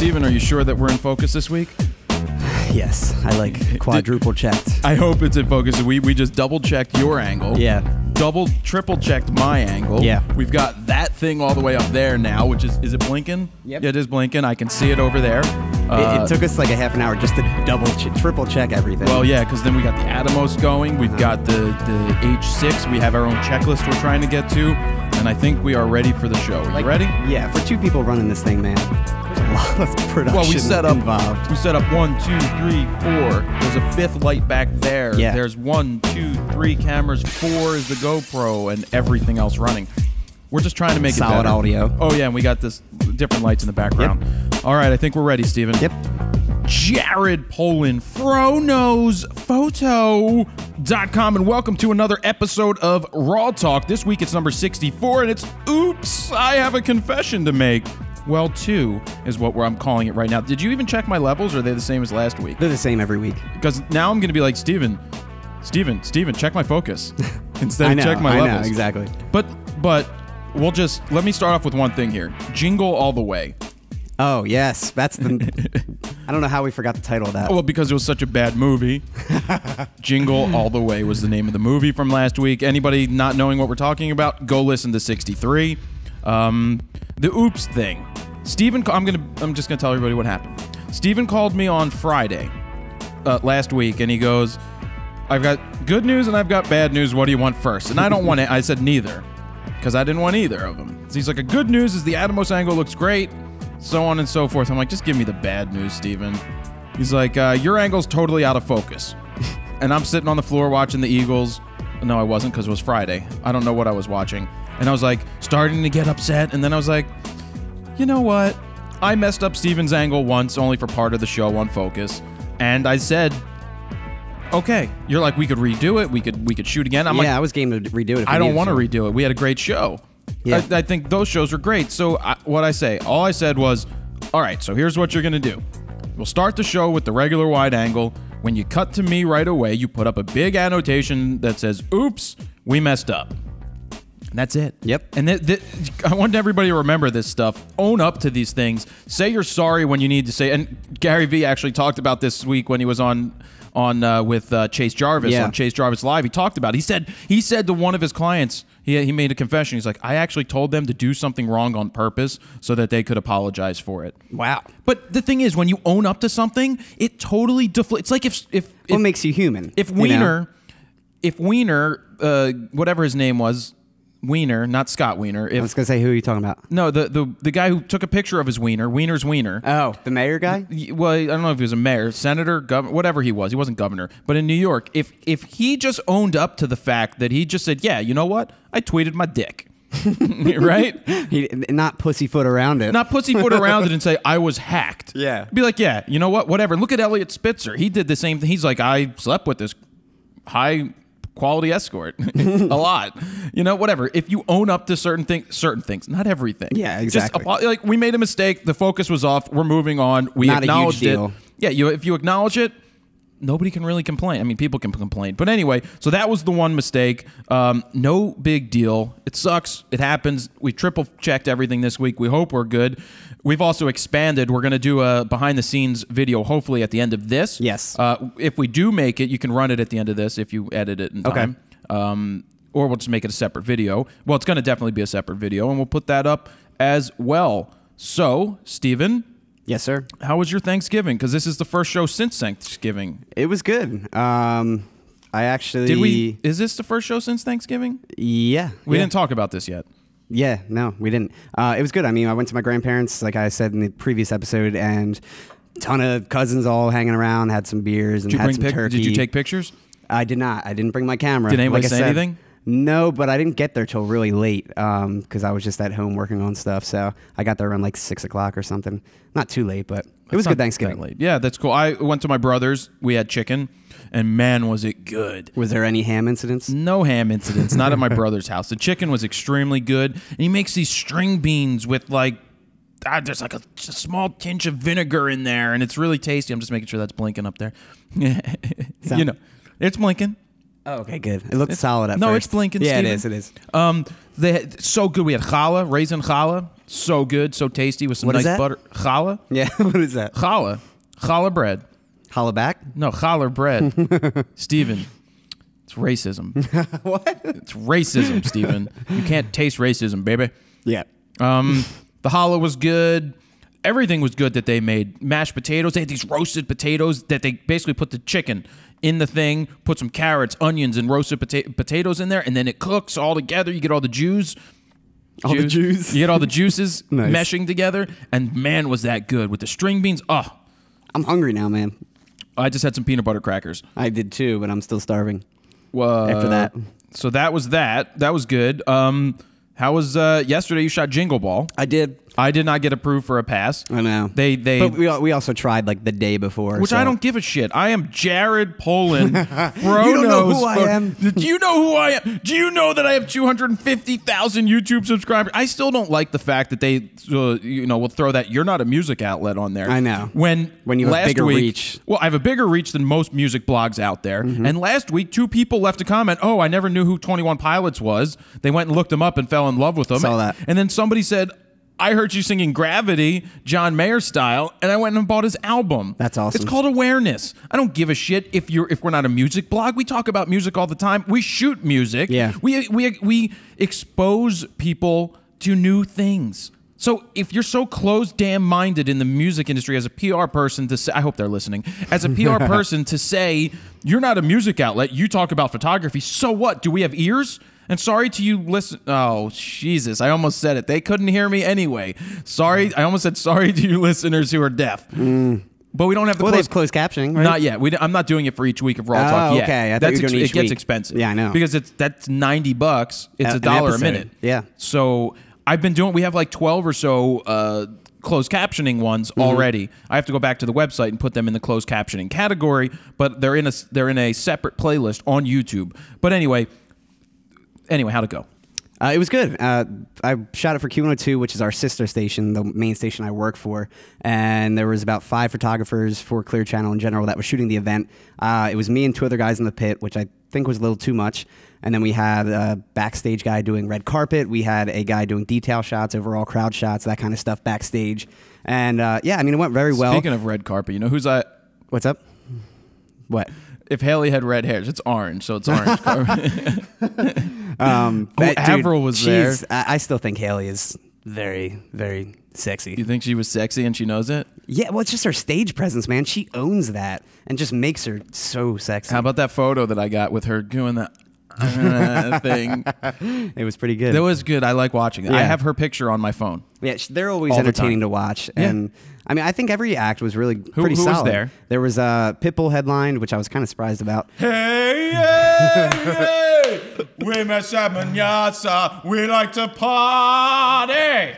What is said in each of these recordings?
Steven, are you sure that we're in focus this week? Yes, I like quadruple checked. I hope it's in focus. We just double checked your angle. Yeah. Triple checked my angle. Yeah. We've got that thing all the way up there now, which is it blinking? Yep. Yeah, it is blinking. I can see it over there. It took us like a half an hour just to triple check everything. Well, yeah, because then we got the Atomos going. We've got the H6. We have our own checklist we're trying to get to. And I think we are ready for the show. Are you ready? Yeah, for two people running this thing, man. There's a lot of production Well, we set up involved. We set up 1, 2, 3, 4. There's a fifth light back there. Yeah. There's 1, 2, 3 cameras. 4 is the GoPro and everything else running. We're just trying to make it better. Solid audio. Oh yeah, and we got this different lights in the background. Yep. All right, I think we're ready, Steven. Yep. Jared Polin, FroKnowsPhoto.com, and welcome to another episode of RAWtalk. This week it's number 64, and it's Oops, I have a confession to make. Well, 2 is what I'm calling it right now. Did you even check my levels, or are they the same as last week? They're the same every week. Because now I'm going to be like, Steven, check my focus instead of check my levels. I know, exactly. But we'll just, let me start off with one thing here. Jingle All the Way. Oh, yes. That's the... I don't know how we forgot the title of that. Well, because it was such a bad movie. Jingle All the Way was the name of the movie from last week. Anybody not knowing what we're talking about, go listen to 63. The oops thing. Steven, I'm just gonna tell everybody what happened. Steven called me on Friday last week, and he goes, I've got good news and I've got bad news. What do you want first? And I don't want it. I said neither, because I didn't want either of them. So he's like, a good news is the Atomos angle looks great, so on and so forth. I'm like, just give me the bad news, Steven. He's like, your angle's totally out of focus. And I'm sitting on the floor watching the Eagles. No, I wasn't, because it was Friday. I don't know what I was watching. And I was like, starting to get upset. And then I was like, you know what? I messed up Steven's angle once, only for part of the show on focus. And I said, okay. You're like, we could redo it. We could shoot again. I'm like, I was game to redo it. I don't want to redo it. We had a great show. Yeah. I think those shows were great. So what I say, all I said was, all right, so here's what you're going to do. We'll start the show with the regular wide angle. When you cut to me right away, you put up a big annotation that says, oops, we messed up. And that's it. Yep. And I want everybody to remember this stuff. Own up to these things. Say you're sorry when you need to say. And Gary V actually talked about this week when he was on with Chase Jarvis on Chase Jarvis Live. He talked about it. He said to one of his clients, he made a confession. He's like, I actually told them to do something wrong on purpose so that they could apologize for it. Wow. But the thing is, when you own up to something, it totally deflates. It's like if what makes you human? If Wiener, whatever his name was. Wiener, not Scott Wiener. I was going to say, who are you talking about? No, the guy who took a picture of his wiener, Wiener's wiener. Oh, the mayor guy? Well, I don't know if he was a mayor, senator, governor, whatever he was. He wasn't governor. But in New York, if he just owned up to the fact that he just said, yeah, you know what? I tweeted my dick. Right? Not pussyfoot around it. Not pussyfoot around it and say, I was hacked. Yeah. Be like, yeah, you know what? Whatever. Look at Elliot Spitzer. He did the same thing. He's like, I slept with this high quality escort a lot, whatever. If you own up to certain things, not everything. Yeah, exactly. Just like, we made a mistake, the focus was off, we're moving on, we not acknowledged a huge deal. it. Yeah, if you acknowledge it, nobody can really complain. I mean, people can complain. But anyway, so that was the one mistake. No big deal. It sucks. It happens. We triple checked everything this week. We hope we're good. We've also expanded. We're going to do a behind-the-scenes video, hopefully, at the end of this. Yes. If we do make it, you can run it at the end of this if you edit it in time. Okay. Or we'll just make it a separate video. Well, it's going to definitely be a separate video, and we'll put that up as well. So, Steven. Yes, sir. How was your Thanksgiving? Because this is the first show since Thanksgiving. It was good. I actually... Is this the first show since Thanksgiving? Yeah. We didn't talk about this yet. Yeah, no, we didn't. It was good. I mean, I went to my grandparents, like I said in the previous episode, and a ton of cousins all hanging around, had some beers, and had some turkey. Did you take pictures? I did not. I didn't bring my camera. Did anybody say anything? No, but I didn't get there till really late because I was just at home working on stuff. So I got there around like 6 o'clock or something. Not too late, but it was good Thanksgiving. That late. Yeah, that's cool. I went to my brother's. We had chicken, and man, was it good. Was there any ham incidents? No ham incidents. Not at my brother's house. The chicken was extremely good, and he makes these string beans with like there's like a small tinge of vinegar in there, and it's really tasty. I'm just making sure that's blinking up there. It's blinking. Oh, okay, good. It looked solid at no, first. it's blinking. Yeah, Steven. it is. They had, so good. We had challah, raisin challah, so good, so tasty with some What is nice that? butter. Challah, Yeah, what is that? challah bread. Challah back? No, challah bread. Steven, it's racism. What? It's racism, Steven. You can't taste racism, baby. Yeah. The challah was good. Everything was good that they made. Mashed potatoes. They had these roasted potatoes that they basically put the chicken in the thing, put some carrots, onions, and roasted potatoes in there, and then it cooks all together. You get all the juice. All the juice? You get all the juices Nice. meshing together, and man, was that good. With the string beans, I'm hungry now, man. I just had some peanut butter crackers. I did too, but I'm still starving. After that. So that was that. That was good. How was yesterday? You shot Jingle Ball. I did. I did not get approved for a pass. I know. But we also tried like the day before. Which I don't give a shit. I am Jared Polin. You don't know who I am. Do you know who I am? Do you know that I have 250,000 YouTube subscribers? I still don't like the fact that they, will throw that "you're not a music outlet" on there. I know. When you have last bigger week, reach. Well, I have a bigger reach than most music blogs out there. Mm-hmm. And last week, 2 people left a comment. Oh, I never knew who 21 Pilots was. They went and looked him up and fell in love with him. Saw that. And then somebody said, I heard you singing Gravity, John Mayer style, and I went and bought his album. That's awesome. It's called awareness. I don't give a shit if we're not a music blog. We talk about music all the time. We shoot music. Yeah. We expose people to new things. So if you're so closed damn minded in the music industry as a PR person to say, I hope they're listening, as a PR person to say, you're not a music outlet, you talk about photography, so what? Do we have ears? And sorry to you listen. Oh, Jesus. I almost said it. They couldn't hear me anyway. Sorry. I almost said sorry to you listeners who are deaf. But we don't have the they have closed captioning, right? Not yet. I'm not doing it for each week of RAWtalk yet. Okay. I thought you were doing each it gets week. expensive. Yeah, I know. Because that's $90. It's An $1 a episode. minute. Yeah. So I've been doing. We have like 12 or so closed captioning ones already. I have to go back to the website and put them in the closed captioning category, but they're in a separate playlist on YouTube. But anyway, how'd it go? It was good. I shot it for Q102, which is our sister station, the main station I work for. And there was about 5 photographers for Clear Channel in general that were shooting the event. It was me and 2 other guys in the pit, which I think was a little too much. And then we had a backstage guy doing red carpet. We had a guy doing detail shots, overall crowd shots, that kind of stuff backstage. And it went very well. Speaking of red carpet, you know who's I? What's up? What? If Haley had red hairs, it's orange, so it's orange carpet. Avril was there. I still think Haley is very, very sexy. You think she was sexy and she knows it? Yeah, well, it's just her stage presence, man. She owns that and just makes her so sexy. How about that photo that I got with her doing that thing? It was pretty good. That was good. I like watching it. Yeah. I have her picture on my phone. Yeah, they're always All the entertaining time. to watch. Yeah. And I mean, I think every act was really pretty who was solid. there? There was Pitbull headlined, which I was kind of surprised about. Hey, hey, we Mashab we like to party.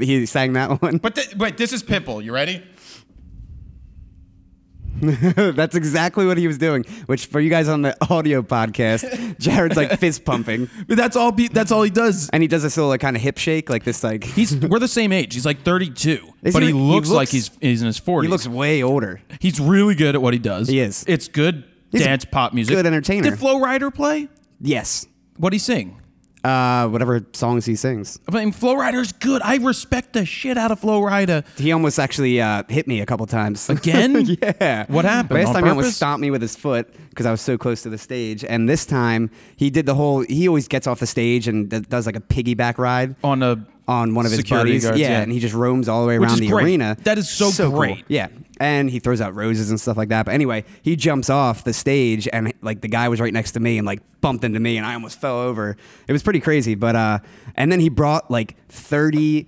He sang that one. But wait, this is Pitbull. You ready? That's exactly what he was doing. Which for you guys on the audio podcast, Jared's like fist pumping, But that's all he does. and he does this little like kind of hip shake, like this like. We're the same age. He's like 32, Is but he- he he looks like looks- he's in his 40s. He looks way older. He's really good at what he does. He is. It's good He's a dance pop music. good entertainer. Did Flo Rida play? Yes. What'd he sing? Whatever songs he sings. I mean, Flo Rida's good. I respect the shit out of Flo Rida. He almost actually hit me a couple times. Again? Yeah. What happened? Last On time he almost purpose? stomped me with his foot because I was so close to the stage. And this time he did he always gets off the stage and does like a piggyback ride On one of his security buddies. guards, yeah. And he just roams all the way Which around is the great. arena. That is so cool. great. Yeah. And he throws out roses and stuff like that. But anyway, he jumps off the stage and like the guy was right next to me and like bumped into me and I almost fell over. It was pretty crazy. But and then he brought like 30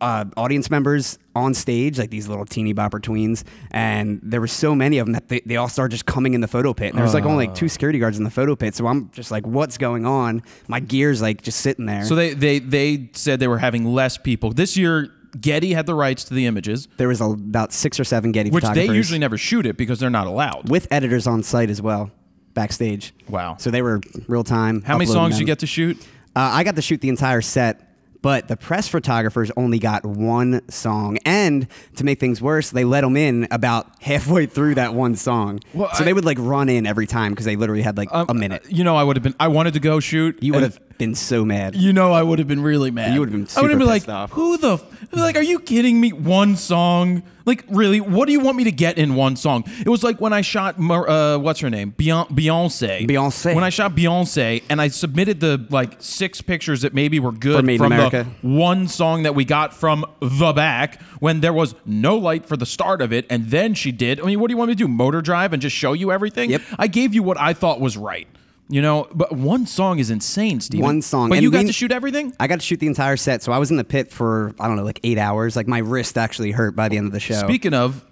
audience members on stage, like these little teeny bopper tweens, and there were so many of them that they all started just coming in the photo pit. And there was like only like 2 security guards in the photo pit, so I'm just like, what's going on? My gear's like just sitting there. So they said they were having less people this year. Getty had the rights to the images, There was about 6 or 7 Getty which photographers. they usually never shoot it because they're not allowed. with editors on site as well, backstage. Wow. So they were real time. How many uploading songs them. you get to shoot? I got to shoot the entire set, but the press photographers only got one song. And to make things worse, they let them in about halfway through that one song. Well, so they would like run in every time because they literally had like a minute. You know, I wanted to go shoot. You would have been so mad. You know, I would have been really mad. You would have been super I would have been pissed like, off. like, are you kidding me? One song? Like, really? What do you want me to get in one song? It was like when I shot, what's her name? Beyonce. Beyonce. When I shot Beyonce and I submitted the like 6 pictures that maybe were good Made in from America. the one song that we got from the back when there was no light for the start of it, and then she did. I mean, what do you want me to do? Motor drive and just show you everything? Yep. I gave you what I thought was right. You know, but one song is insane, Steven. One song. But And you got we- to shoot everything? I got to shoot the entire set, so I was in the pit for, I don't know, like 8 hours. Like my wrist actually hurt by the end of the show. Speaking of,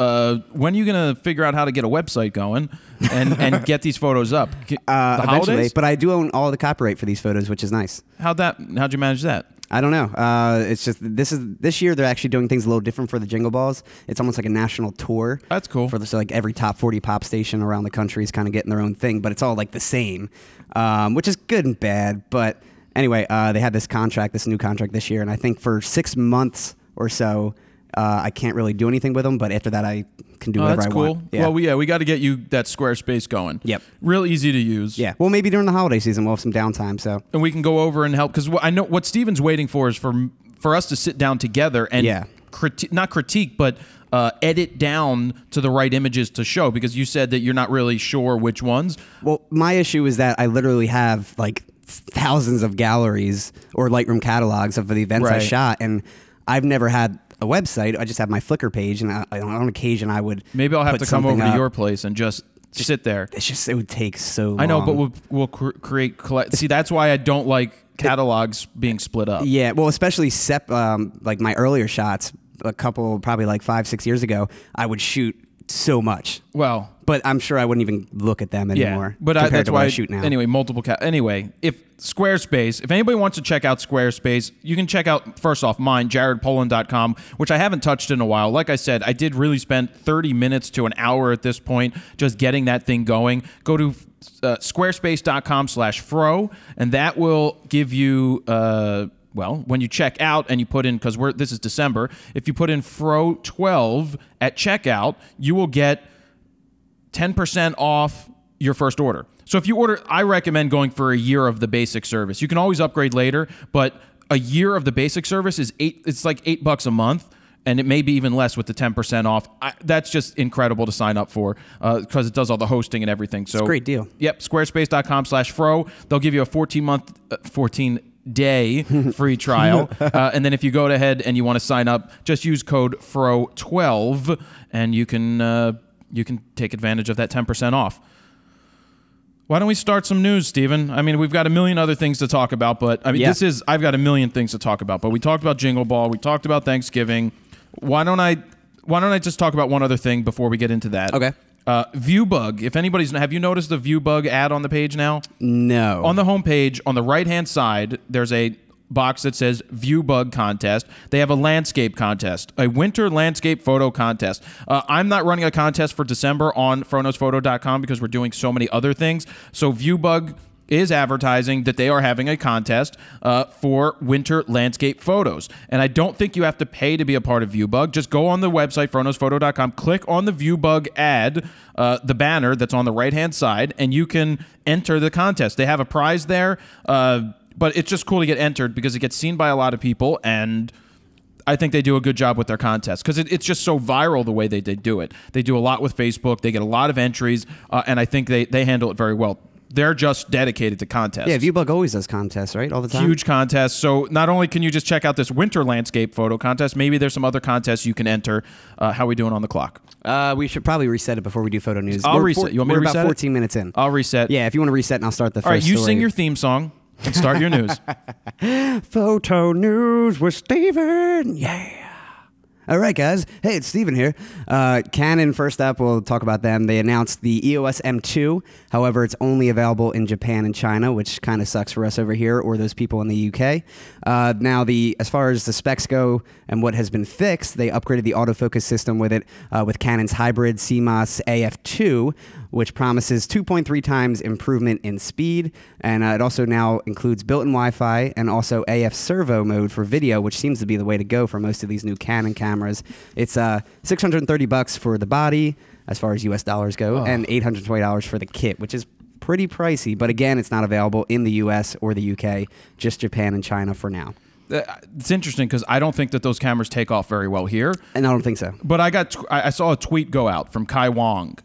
when are you going to figure out how to get a website going and get these photos up? The Eventually, holidays? but I do own all the copyright for these photos, which is nice. How'd you manage that? I don't know. It's just this year they're actually doing things a little different for the Jingle Balls. It's almost like a national tour. That's cool. So like every top 40 pop station around the country is kind of getting their own thing, but it's all like the same, which is good and bad. But anyway, they had this new contract this year, and I think for 6 months or so, I can't really do anything with them. But after that, I can do whatever that's I cool. want. Yeah. Well, we got to get you that Squarespace going. Yep. Real easy to use. Yeah. Well, maybe during the holiday season we'll have some downtime. So. And we can go over and help, because I know what Steven's waiting for is for us to sit down together and not critique, but edit down to the right images to show, because you said that you're not really sure which ones. Well, my issue is that I literally have like thousands of galleries or Lightroom catalogs of the events I Right. shot, and I've never had a website. I just have my Flickr page, and on occasion I would. Maybe I'll have put to come over something to up. your place and just sit there. It's just it would take so long. I know, but we'll create. See, that's why I don't like catalogs being split up. Yeah, well, especially like my earlier shots, a couple probably like 5-6 years ago, I would shoot so much. Well, But I'm sure I wouldn't even look at them anymore. but compared that's to what why I shoot now. Anyway, anyway, if anybody wants to check out Squarespace, you can check out, first off, mine, jaredpolin.com, which I haven't touched in a while. Like I said, I did really spend 30 minutes to an hour at this point just getting that thing going. Go to squarespace.com/fro, and that will give you when you check out and you put in, because this is December, if you put in fro12 at checkout, you will get 10% off your first order. So if you order, I recommend going for a year of the basic service. You can always upgrade later, but a year of the basic service is it's like $8 a month, and it may be even less with the 10% off. That's just incredible to sign up for, because it does all the hosting and everything. So It's a great deal. Yep, squarespace.com/fro. They'll give you a 14-day free trial. And then if you go ahead and you want to sign up, just use code FRO12, and you can take advantage of that 10% off. Why don't we start some news, Steven? I mean, we've got a million other things to talk about, but I mean, I've got a million things to talk about, but we talked about Jingle Ball. We talked about Thanksgiving. Why don't I just talk about one other thing before we get into that? Okay. Viewbug. If have you noticed the Viewbug ad on the page now? No. On the homepage, on the right-hand side, there's a box that says Viewbug contest. They have a landscape contest, a winter landscape photo contest. I'm not running a contest for December on fronosphoto.com because we're doing so many other things. So Viewbug is advertising that they are having a contest for winter landscape photos. And I don't think you have to pay to be a part of Viewbug. Just go on the website, fronosphoto.com, click on the Viewbug ad, the banner that's on the right-hand side, and you can enter the contest. They have a prize there, but it's just cool to get entered because it gets seen by a lot of people, and I think they do a good job with their contests because it's just so viral the way they do it. They do a lot with Facebook. They get a lot of entries, and I think they handle it very well. They're just dedicated to contests. Yeah, Viewbug always does contests, right? All the time? Huge contests. So not only can you just check out this winter landscape photo contest, maybe there's some other contests you can enter. How are we doing on the clock? We should probably reset it before we do photo news. I'll reset. You want me to reset We're it? about 14 minutes in. I'll reset. Yeah, if you want to reset, and I'll start the first All right, you story. sing your theme song and start your news. Photo news with Steven. Yeah. All right, guys. Hey, it's Steven here. Canon, first up, we'll talk about them. They announced the EOS M2. However, it's only available in Japan and China, which kind of sucks for us over here or those people in the UK. Now, as far as the specs go and what has been fixed, they upgraded the autofocus system with it with Canon's hybrid CMOS AF2, which promises 2.3 times improvement in speed. And it also now includes built-in Wi-Fi and also AF servo mode for video, which seems to be the way to go for most of these new Canon cameras. It's $630 for the body, as far as US dollars go, and $820 for the kit, which is pretty pricey. But again, it's not available in the US or the UK, just Japan and China for now. It's interesting because I don't think that those cameras take off very well here. And I don't think so. But I saw a tweet go out from Kai Wong.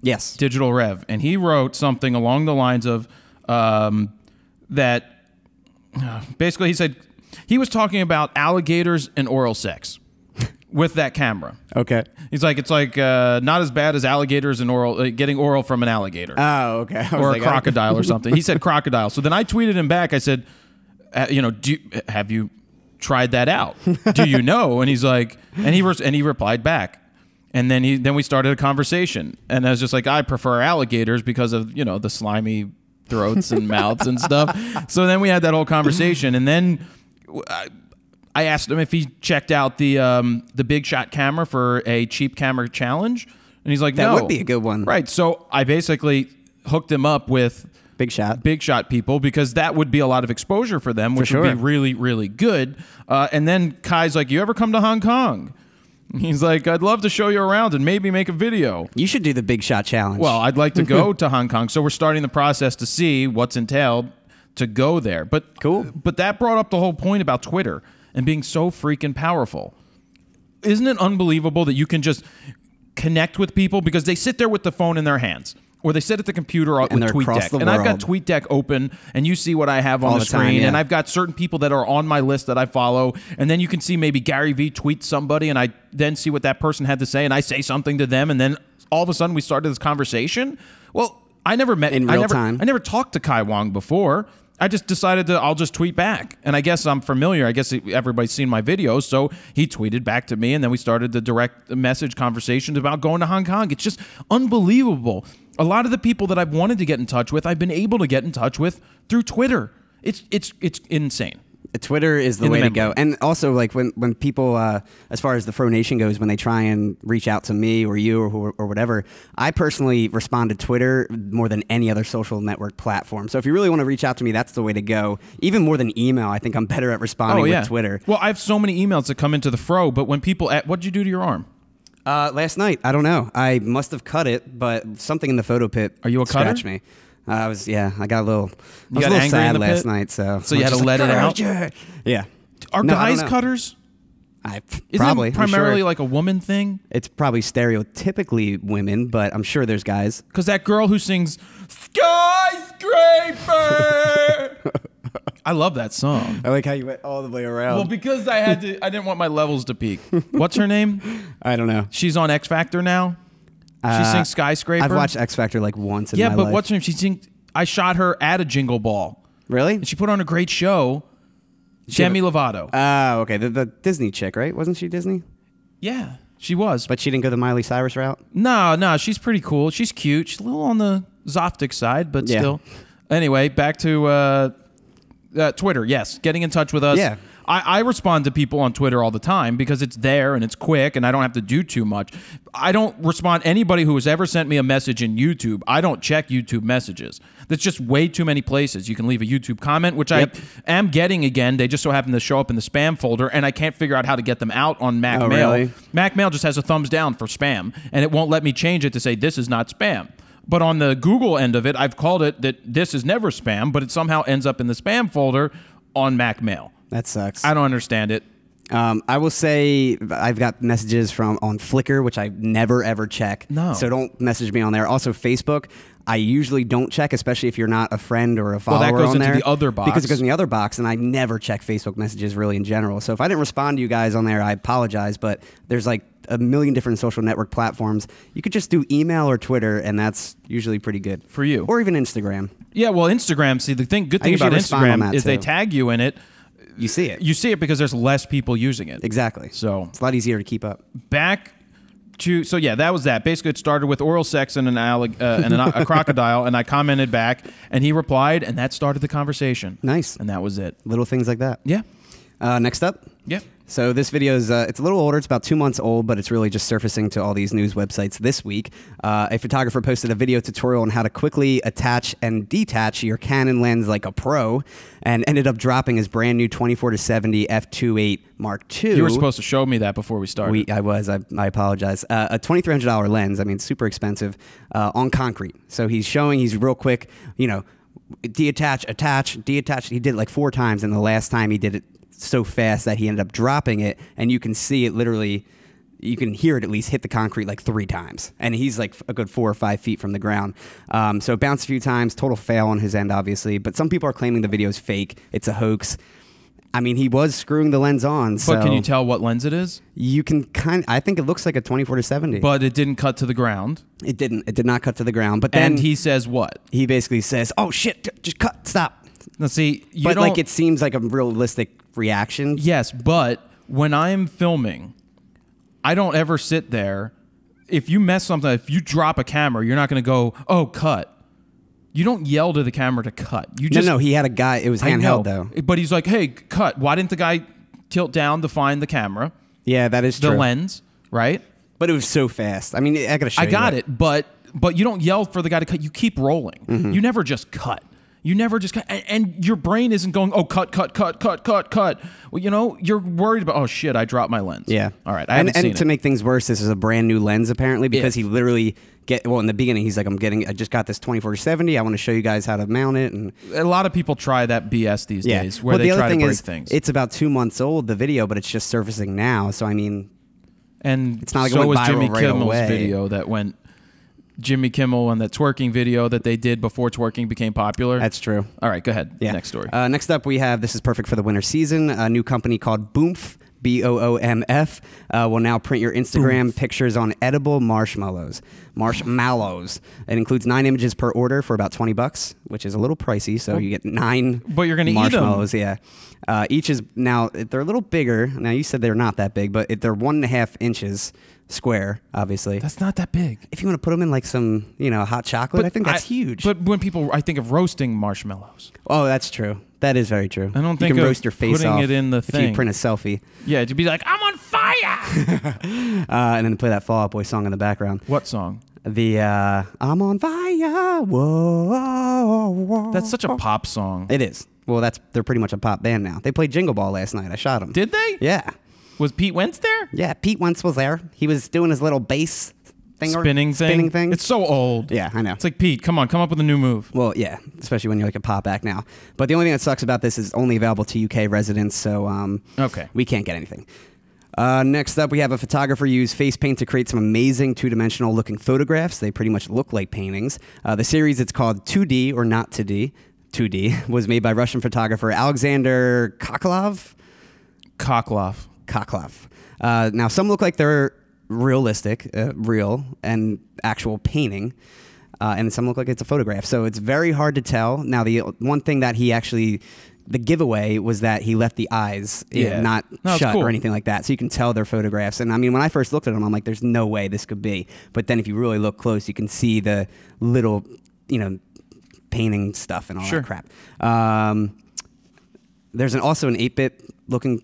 Yes. Digital Rev. And he wrote something along the lines of that basically he said he was talking about alligators and oral sex with that camera. Okay. He's like, it's like not as bad as alligators and oral, getting oral from an alligator. Oh, okay. Or like, a crocodile or something. He said crocodile. So then I tweeted him back. I said, you know, have you tried that out? Do you know? And he's like, and he replied back. And then we started a conversation. And I was just like, I prefer alligators because of, you know, the slimy throats and mouths and stuff. So then we had that whole conversation. And then I asked him if he checked out the Big Shot camera for a cheap camera challenge. And he's like, no. That would be a good one. Right. So I basically hooked him up with Big Shot people, because that would be a lot of exposure for them, which would be really, really good. And then Kai's like, you ever come to Hong Kong? He's like, I'd love to show you around and maybe make a video. You should do the Big Shot challenge. Well, I'd like to go to Hong Kong. So we're starting the process to see what's entailed to go there. But cool. But that brought up the whole point about Twitter and being so freaking powerful. Isn't it unbelievable that you can just connect with people because they sit there with the phone in their hands? Or they sit at the computer with TweetDeck. And I've got TweetDeck open, and you see what I have on the screen. And I've got certain people that are on my list that I follow. And then you can see maybe Gary V tweet somebody, and I then see what that person had to say, and I say something to them, and then all of a sudden we started this conversation. Well, I never met in real time. I never talked to Kai Wong before. I just decided I'll just tweet back. And I guess I'm familiar. I guess everybody's seen my videos. So he tweeted back to me, and then we started the direct message conversations about going to Hong Kong. It's just unbelievable. A lot of the people that I've wanted to get in touch with, I've been able to get in touch with through Twitter. It's insane. Twitter is the way to go. And also, like, when people, as far as the Fro Nation goes, when they try and reach out to me or you or whatever, I personally respond to Twitter more than any other social network platform. So if you really want to reach out to me, that's the way to go. Even more than email, I think I'm better at responding with Twitter. Well, I have so many emails that come into the Fro, but when people, what'd you do to your arm? Last night, I don't know. I must have cut it, but something in the photo pit Are you a cutter? scratched me. I got a little You got angry sad in the last pit? night, so you had to let it out? Yeah. Are guys cutters? Probably. Isn't it primarily like a woman thing? It's probably stereotypically women, but I'm sure there's guys. Because that girl who sings Skyscraper! I love that song. I like how you went all the way around. Well, because I didn't want my levels to peak. What's her name? I don't know. She's on X Factor now. She sings Skyscraper. I've watched X Factor like once in my life. Yeah, but what's her name? I shot her at a Jingle Ball. Really? And she put on a great show. Demi Lovato. Oh, okay. The Disney chick, right? Wasn't she Disney? Yeah, she was. But she didn't go the Miley Cyrus route? No, she's pretty cool. She's cute. She's a little on the Zoftic side, but still. Anyway, back to Twitter. Yes, getting in touch with us. Yeah. I respond to people on Twitter all the time because it's there and it's quick and I don't have to do too much. I don't respond to anybody who has ever sent me a message in YouTube. I don't check YouTube messages. That's just way too many places. You can leave a YouTube comment, which I am getting again. They just so happen to show up in the spam folder, and I can't figure out how to get them out on Mac Mail. Really? Mac Mail just has a thumbs down for spam, and it won't let me change it to say this is not spam. But on the Google end of it, I've called it that this is never spam, but it somehow ends up in the spam folder on Mac Mail. That sucks. I don't understand it. I will say I've got messages on Flickr, which I never, ever check. No. So don't message me on there. Also, Facebook, I usually don't check, especially if you're not a friend or a follower on there. Well, that goes into the other box. Because it goes in the other box, and I never check Facebook messages really in general. So if I didn't respond to you guys on there, I apologize. But there's like a million different social network platforms. You could just do email or Twitter, and that's usually pretty good. For you. Or even Instagram. Yeah, well, Instagram, see, the good thing about Instagram is they tag you in it. You see it. You see it because there's less people using it. Exactly. So it's a lot easier to keep up. Back to, so yeah, that was that. Basically, it started with oral sex and a crocodile, and I commented back, and he replied, and that started the conversation. Nice. And that was it. Little things like that. Yeah. Next up. Yeah. So this video is, it's a little older. It's about 2 months old, but it's really just surfacing to all these news websites this week. A photographer posted a video tutorial on how to quickly attach and detach your Canon lens like a pro, and ended up dropping his brand new 24-70 f2.8 Mark II. You were supposed to show me that before we started. I apologize. A $2,300 lens. I mean, super expensive on concrete. So he's real quick, you know, detach, attach, detach. He did it like 4 times, and the last time he did it so fast that he ended up dropping it, and you can see it literally, you can hear it at least hit the concrete like 3 times, and he's like a good 4 or 5 feet from the ground. So it bounced a few times, total fail on his end, obviously, but some people are claiming the video is fake, it's a hoax. I mean, he was screwing the lens on. So but can you tell what lens it is? You can I think it looks like a 24-70. But it didn't cut to the ground. It didn't. It did not cut to the ground. But then and he says what? He basically says, "Oh shit, just cut, stop." Now see, but like it seems like a realistic reaction. Yes, but when I'm filming, I don't ever sit there. If you mess something, if you drop a camera, you're not going to go, "Oh, cut." You don't yell to the camera to cut. You just no. He had a guy. It was handheld though. But he's like, "Hey, cut." Why didn't the guy tilt down to find the camera? Yeah, that is true. The lens, right? But it was so fast. I mean, I gotta show you. I got it, but you don't yell for the guy to cut. You keep rolling. Mm-hmm. You never just cut. You never just cut, and your brain isn't going, "Oh, cut, cut, cut, cut, cut, cut." Well, you know, you're worried about, "Oh shit, I dropped my lens." Yeah. All right. I haven't seen it. And to make things worse, this is a brand new lens apparently, because he literally in the beginning he's like, I just got this 24-70. I want to show you guys how to mount it. And a lot of people try that BS these days, where they try to break things. It's about 2 months old, the video, but it's just surfacing now. So I mean, and it's not like so it went was viral Jimmy right Kimmel's away. video that went. Jimmy Kimmel and that twerking video that they did before twerking became popular. That's true. All right, go ahead. Yeah. Next story. Next up, we have, this is perfect for the winter season, a new company called Boomf, BOOMF, will now print your Instagram pictures on edible marshmallows. It includes 9 images per order for about $20, which is a little pricey. So you get 9 but you're gonna marshmallows. Eat them. Yeah. Each is, now they're a little bigger. Now you said they're not that big, but they're 1.5 inches square, obviously. That's not that big. If you want to put them in like some, hot chocolate, I think that's huge. But when I think of roasting marshmallows. Oh, that's true. That is very true. I don't think you can of roast your face putting off it in the if thing. you print a selfie. Yeah, to be like, "I'm on fire," and then play that Fall Out Boy song in the background. What song? The "I'm on fire." Whoa. That's such a pop song. It is. Well, they're pretty much a pop band now. They played Jingle Ball last night. I shot them. Did they? Yeah. Was Pete Wentz there? Yeah, Pete Wentz was there. He was doing his little bass thing. Spinning thing. It's so old. Yeah, I know. It's like, Pete, come up with a new move. Well, yeah, especially when you're like a pop act now. But the only thing that sucks about this is it's only available to UK residents, so okay, we can't get anything. Next up, we have a photographer use face paint to create some amazing 2-dimensional looking photographs. They pretty much look like paintings. The series, it's called 2D or Not 2D. 2D was made by Russian photographer Alexander Koklov. Now, some look like they're realistic, real, and actual painting, and some look like it's a photograph. So it's very hard to tell. Now, the one thing that the giveaway was that he left the eyes not shut or anything like that. So you can tell they're photographs. And I mean, when I first looked at them, I'm like, there's no way this could be. But then if you really look close, you can see the little, painting stuff and all that crap. There's also an 8-bit looking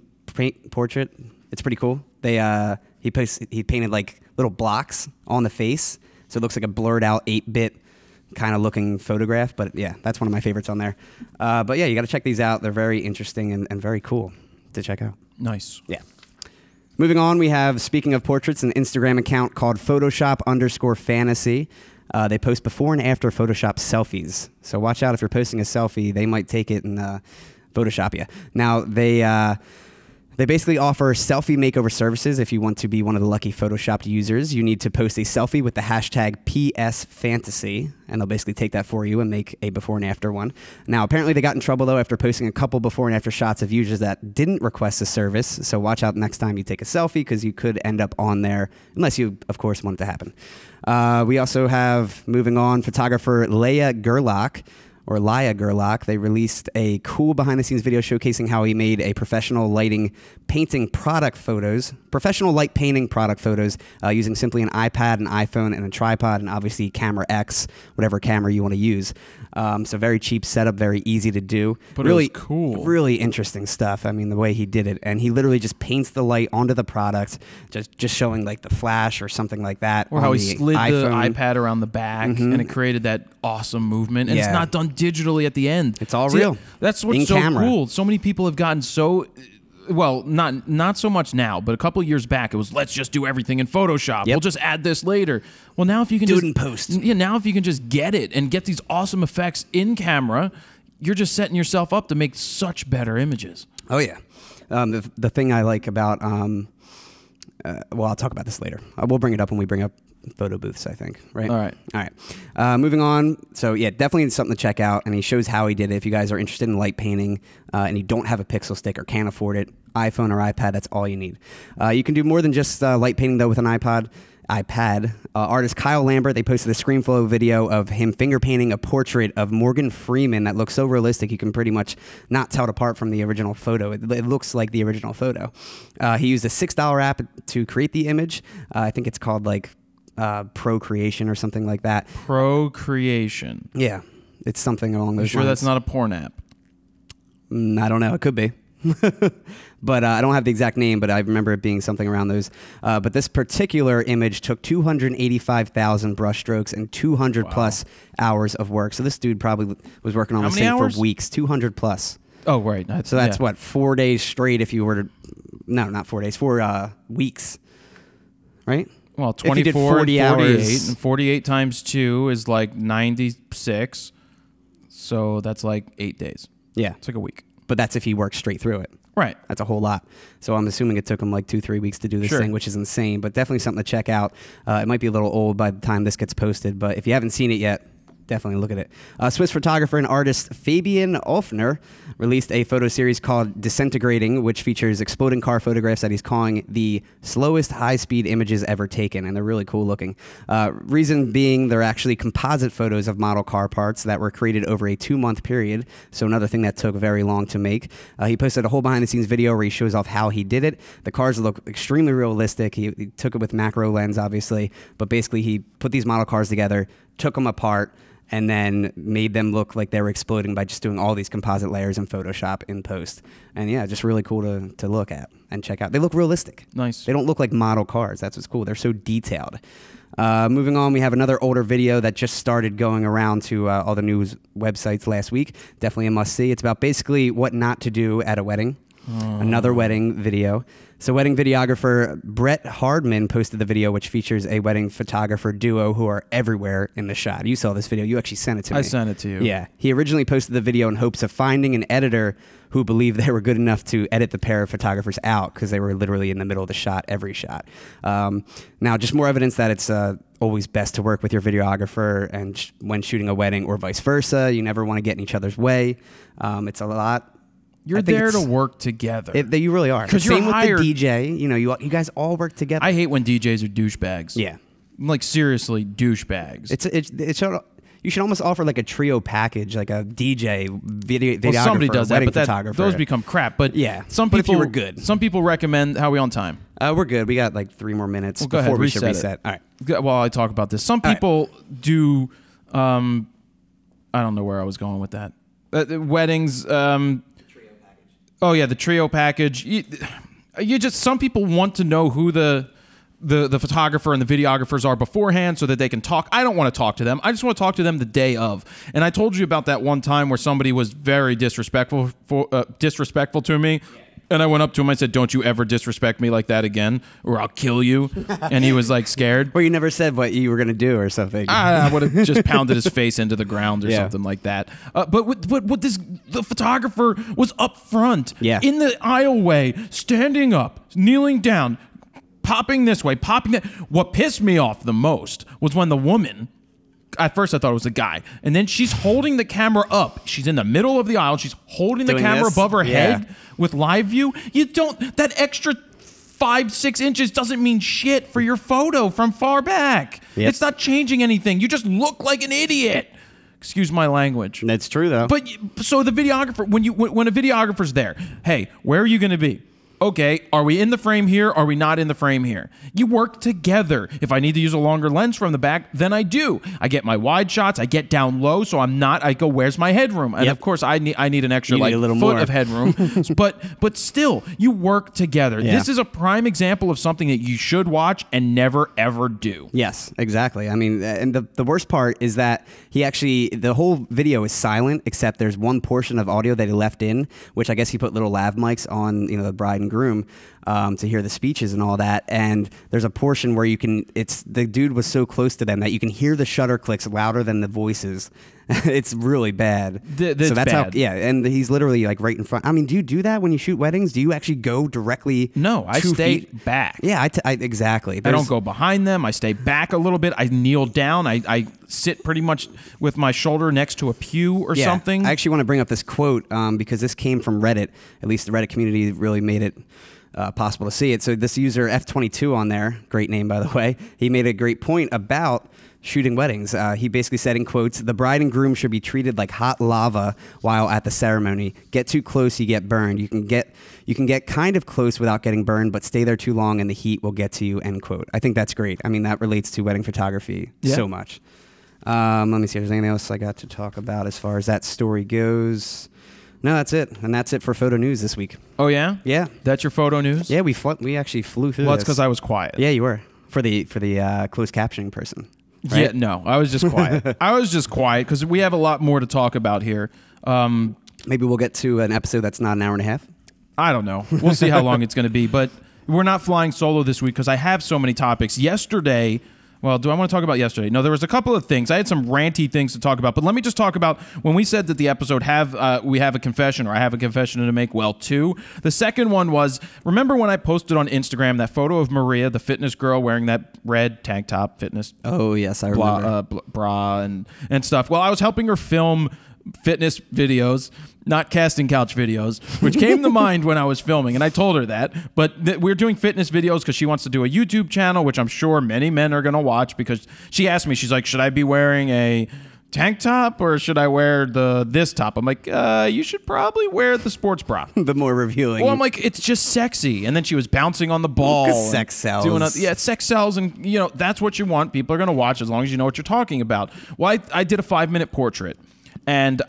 portrait. It's pretty cool. He painted like little blocks on the face, so it looks like a blurred out 8-bit kind of looking photograph. But yeah, that's one of my favorites on there. But yeah, you got to check these out. They're very interesting and very cool to check out. Nice. Yeah. Moving on, we have, speaking of portraits, an Instagram account called Photoshop_fantasy. They post before and after Photoshop selfies. So watch out if you're posting a selfie, they might take it and Photoshop you. Now, they basically offer selfie makeover services. If you want to be one of the lucky Photoshopped users, you need to post a selfie with the hashtag PSFantasy, and they'll basically take that for you and make a before and after one. Now, apparently they got in trouble, though, after posting a couple before and after shots of users that didn't request the service, so watch out next time you take a selfie, because you could end up on there, unless you, of course, want it to happen. We also have, moving on, photographer Leia Gerlach or Laya Gerlach. They released a cool behind-the-scenes video showcasing how he made a professional light painting product photos using simply an iPad, an iPhone, and a tripod, and obviously Camera X, whatever camera you want to use. So very cheap setup, very easy to do. But really it was cool. Really interesting stuff. I mean, the way he did it, and he literally just paints the light onto the product, just showing like the flash or something like that. Or how he slid the iPhone. iPad around the back, and it created that awesome movement. And it's not done digitally at the end. It's all real. That's what's In so camera. cool. So many people have gotten so... Well, not so much now, but a couple of years back, it was let's just do everything in Photoshop. We'll just add this later. Well, now if you can do just it in post. Yeah, now if you can just get it and get these awesome effects in camera, you're just setting yourself up to make such better images. Oh yeah. The thing I like about well, I'll talk about this later. We'll bring it up when we bring up photo booths, I think, right? All right. Moving on. So yeah, definitely something to check out, and he shows how he did it. If you guys are interested in light painting and you don't have a Pixel stick or can't afford it, iPhone or iPad, that's all you need. You can do more than just light painting though with an iPad. Artist Kyle Lambert, they posted a ScreenFlow video of him finger painting a portrait of Morgan Freeman that looks so realistic you can pretty much not tell it apart from the original photo. It looks like the original photo. He used a $6 app to create the image. I think it's called like Procreation or something like that. Procreation. Yeah, it's something along those lines. Sure that's not a porn app? I don't know. It could be. But I don't have the exact name, but I remember it being something around those. But this particular image took 285,000 brushstrokes and 200 plus hours of work. So this dude probably was working on this thing for weeks, 200 plus. Oh, right. So that's what, 4 days straight if you were to, no, not 4 days, 4 weeks, right? Well, 24 40 and 48, hours. and 48 times 2 is like 96. So that's like 8 days. Yeah. It's like a week. But that's if he worked straight through it. Right. That's a whole lot. So I'm assuming it took him like 2-3 weeks to do this thing, which is insane, but definitely something to check out. It might be a little old by the time this gets posted, but if you haven't seen it yet, definitely look at it. Swiss photographer and artist Fabian Olfner released a photo series called Disintegrating, which features exploding car photographs that he's calling the slowest high-speed images ever taken, and they're really cool looking. Reason being, they're actually composite photos of model car parts that were created over a 2-month period, so another thing that took very long to make. He posted a whole behind-the-scenes video where he shows off how he did it. The cars look extremely realistic. He took it with macro lens, obviously, but basically he put these model cars together, took them apart, and then made them look like they were exploding by just doing all these composite layers in Photoshop in post. And yeah, just really cool to look at and check out. They look realistic. Nice. They don't look like model cars. That's what's cool. They're so detailed. Moving on, we have another older video that just started going around to all the news websites last week. Definitely a must-see. It's about basically what not to do at a wedding. Another wedding video. So wedding videographer Brett Hardman posted the video, which features a wedding photographer duo who are everywhere in the shot. You saw this video. You actually sent it to me. I sent it to you. Yeah. He originally posted the video in hopes of finding an editor who believed they were good enough to edit the pair of photographers out because they were literally in the middle of the shot, every shot. Now, just more evidence that it's always best to work with your videographer and when shooting a wedding or vice versa. You never want to get in each other's way. It's a lot. You're there to work together. You really are. Because you're Same hired. with the DJ. You know, you guys all work together. I hate when DJs are douchebags. Yeah. Like, seriously, douchebags. You should almost offer like a trio package, like a DJ, videographer, well, somebody does that, wedding but photographer. those become crap. But yeah, some people, if you were good. Some people recommend, how are we on time? We're good. We got like 3 more minutes Well, go before ahead, we should reset. All right. While I talk about this, some people do, I don't know where I was going with that. Weddings, oh yeah, the trio package. You just, some people want to know who the photographer and the videographers are beforehand so that they can talk. I don't want to talk to them. I just want to talk to them the day of. And I told you about that one time where somebody was very disrespectful to me. And I went up to him. I said, "Don't you ever disrespect me like that again, or I'll kill you." And he was like scared. Well, you never said what you were going to do or something. I would have just pounded his face into the ground or something like that. But the photographer was up front, in the aisleway, standing up, kneeling down, popping this way, popping that. What pissed me off the most was when the woman, at first I thought it was a guy, and then she's holding the camera up. She's in the middle of the aisle. She's holding the camera above her head with live view. That extra 5-6 inches doesn't mean shit for your photo from far back. It's not changing anything. You just look like an idiot. Excuse my language. That's true, though. But so the videographer, when a videographer's there, hey, where are you going to be? Okay, are we in the frame here? Are we not in the frame here? You work together. If I need to use a longer lens from the back, then I do. I get my wide shots. I get down low, so I'm not. I go, where's my headroom? And of course, I need an extra like foot of headroom. but still, you work together. Yeah. This is a prime example of something that you should watch and never ever do. Yes, exactly. I mean, and the worst part is that the whole video is silent except there's one portion of audio that he left in, which I guess he put little lav mics on, the bride and groom to hear the speeches and all that. And there's a portion where the dude was so close to them that you can hear the shutter clicks louder than the voices. It's really bad. So that's bad. And he's literally like right in front. I mean, do you do that when you shoot weddings? Do you actually go directly? No, I stay back. Yeah, exactly. I don't go behind them. I stay back a little bit. I kneel down. I sit pretty much with my shoulder next to a pew or something. I actually want to bring up this quote because this came from Reddit. At least the Reddit community really made it possible to see it. So this user F22 on there, great name by the way, he made a great point about shooting weddings. He basically said in quotes, "The bride and groom should be treated like hot lava while at the ceremony. Get too close, you get burned. You can get kind of close without getting burned, but stay there too long and the heat will get to you," end quote. I think that's great. I mean, that relates to wedding photography so much. Let me see if there's anything else I got to talk about as far as that story goes. No, that's it. And that's it for photo news this week. Oh, yeah? Yeah. That's your photo news? Yeah, we actually flew through Well, it's because I was quiet. Yeah, you were. For the closed captioning person. Right? Yeah, no, I was just quiet. I was just quiet because we have a lot more to talk about here. Maybe we'll get to an episode that's not an hour and a half. I don't know. We'll see how long it's going to be. But we're not flying solo this week because I have so many topics. Yesterday... Well, do I want to talk about yesterday? No, there was a couple of things. I had some ranty things to talk about, but let me just talk about when we said that the episode we have a confession, or I have a confession to make. Well, two. The second one was, remember when I posted on Instagram that photo of Maria, the fitness girl, wearing that red tank top, fitness? Oh yes, I remember. Bra and stuff. Well, I was helping her film fitness videos, not casting couch videos, which came to mind when I was filming, and I told her that. But we're doing fitness videos because she wants to do a YouTube channel, which I'm sure many men are going to watch, because she asked me, she's like, should I be wearing a tank top or should I wear this top? I'm like, you should probably wear the sports bra. The more revealing. Well, I'm like, it's just sexy. And then she was bouncing on the ball. Sex sells. Sex sells, and that's what you want. People are going to watch as long as you know what you're talking about. Well, I did a 5-minute portrait. And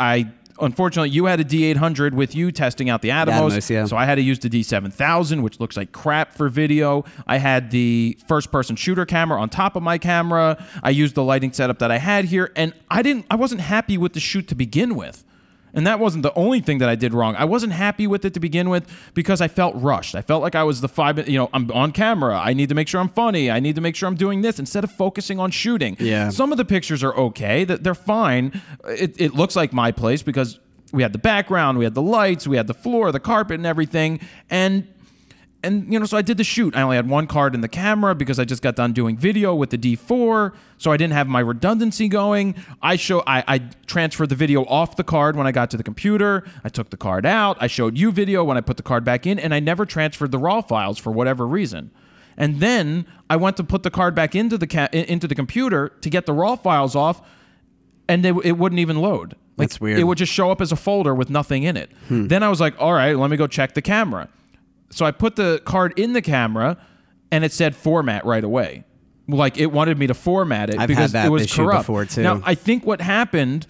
unfortunately, you had a D800 with you testing out the Atomos. Yeah. So I had to use the D7000, which looks like crap for video. I had the first-person shooter camera on top of my camera. I used the lighting setup that I had here, and I wasn't happy with the shoot to begin with. And that wasn't the only thing that I did wrong. I wasn't happy with it to begin with because I felt rushed. I felt like I was I'm on camera. I need to make sure I'm funny. I need to make sure I'm doing this instead of focusing on shooting. Yeah. Some of the pictures are okay. They're fine. It looks like my place because we had the background, we had the lights, we had the floor, the carpet, and everything. And so I did the shoot. I only had one card in the camera because I just got done doing video with the D4, so I didn't have my redundancy going. I transferred the video off the card when I got to the computer. I took the card out. I showed you video when I put the card back in, and I never transferred the RAW files for whatever reason. And then I went to put the card back into the computer to get the RAW files off, and it wouldn't even load. That's weird. It would just show up as a folder with nothing in it. Then I was like, all right, let me go check the camera. So I put the card in the camera, and it said format right away. Like, it wanted me to format it because it was corrupt. Before too. Now, I think what happened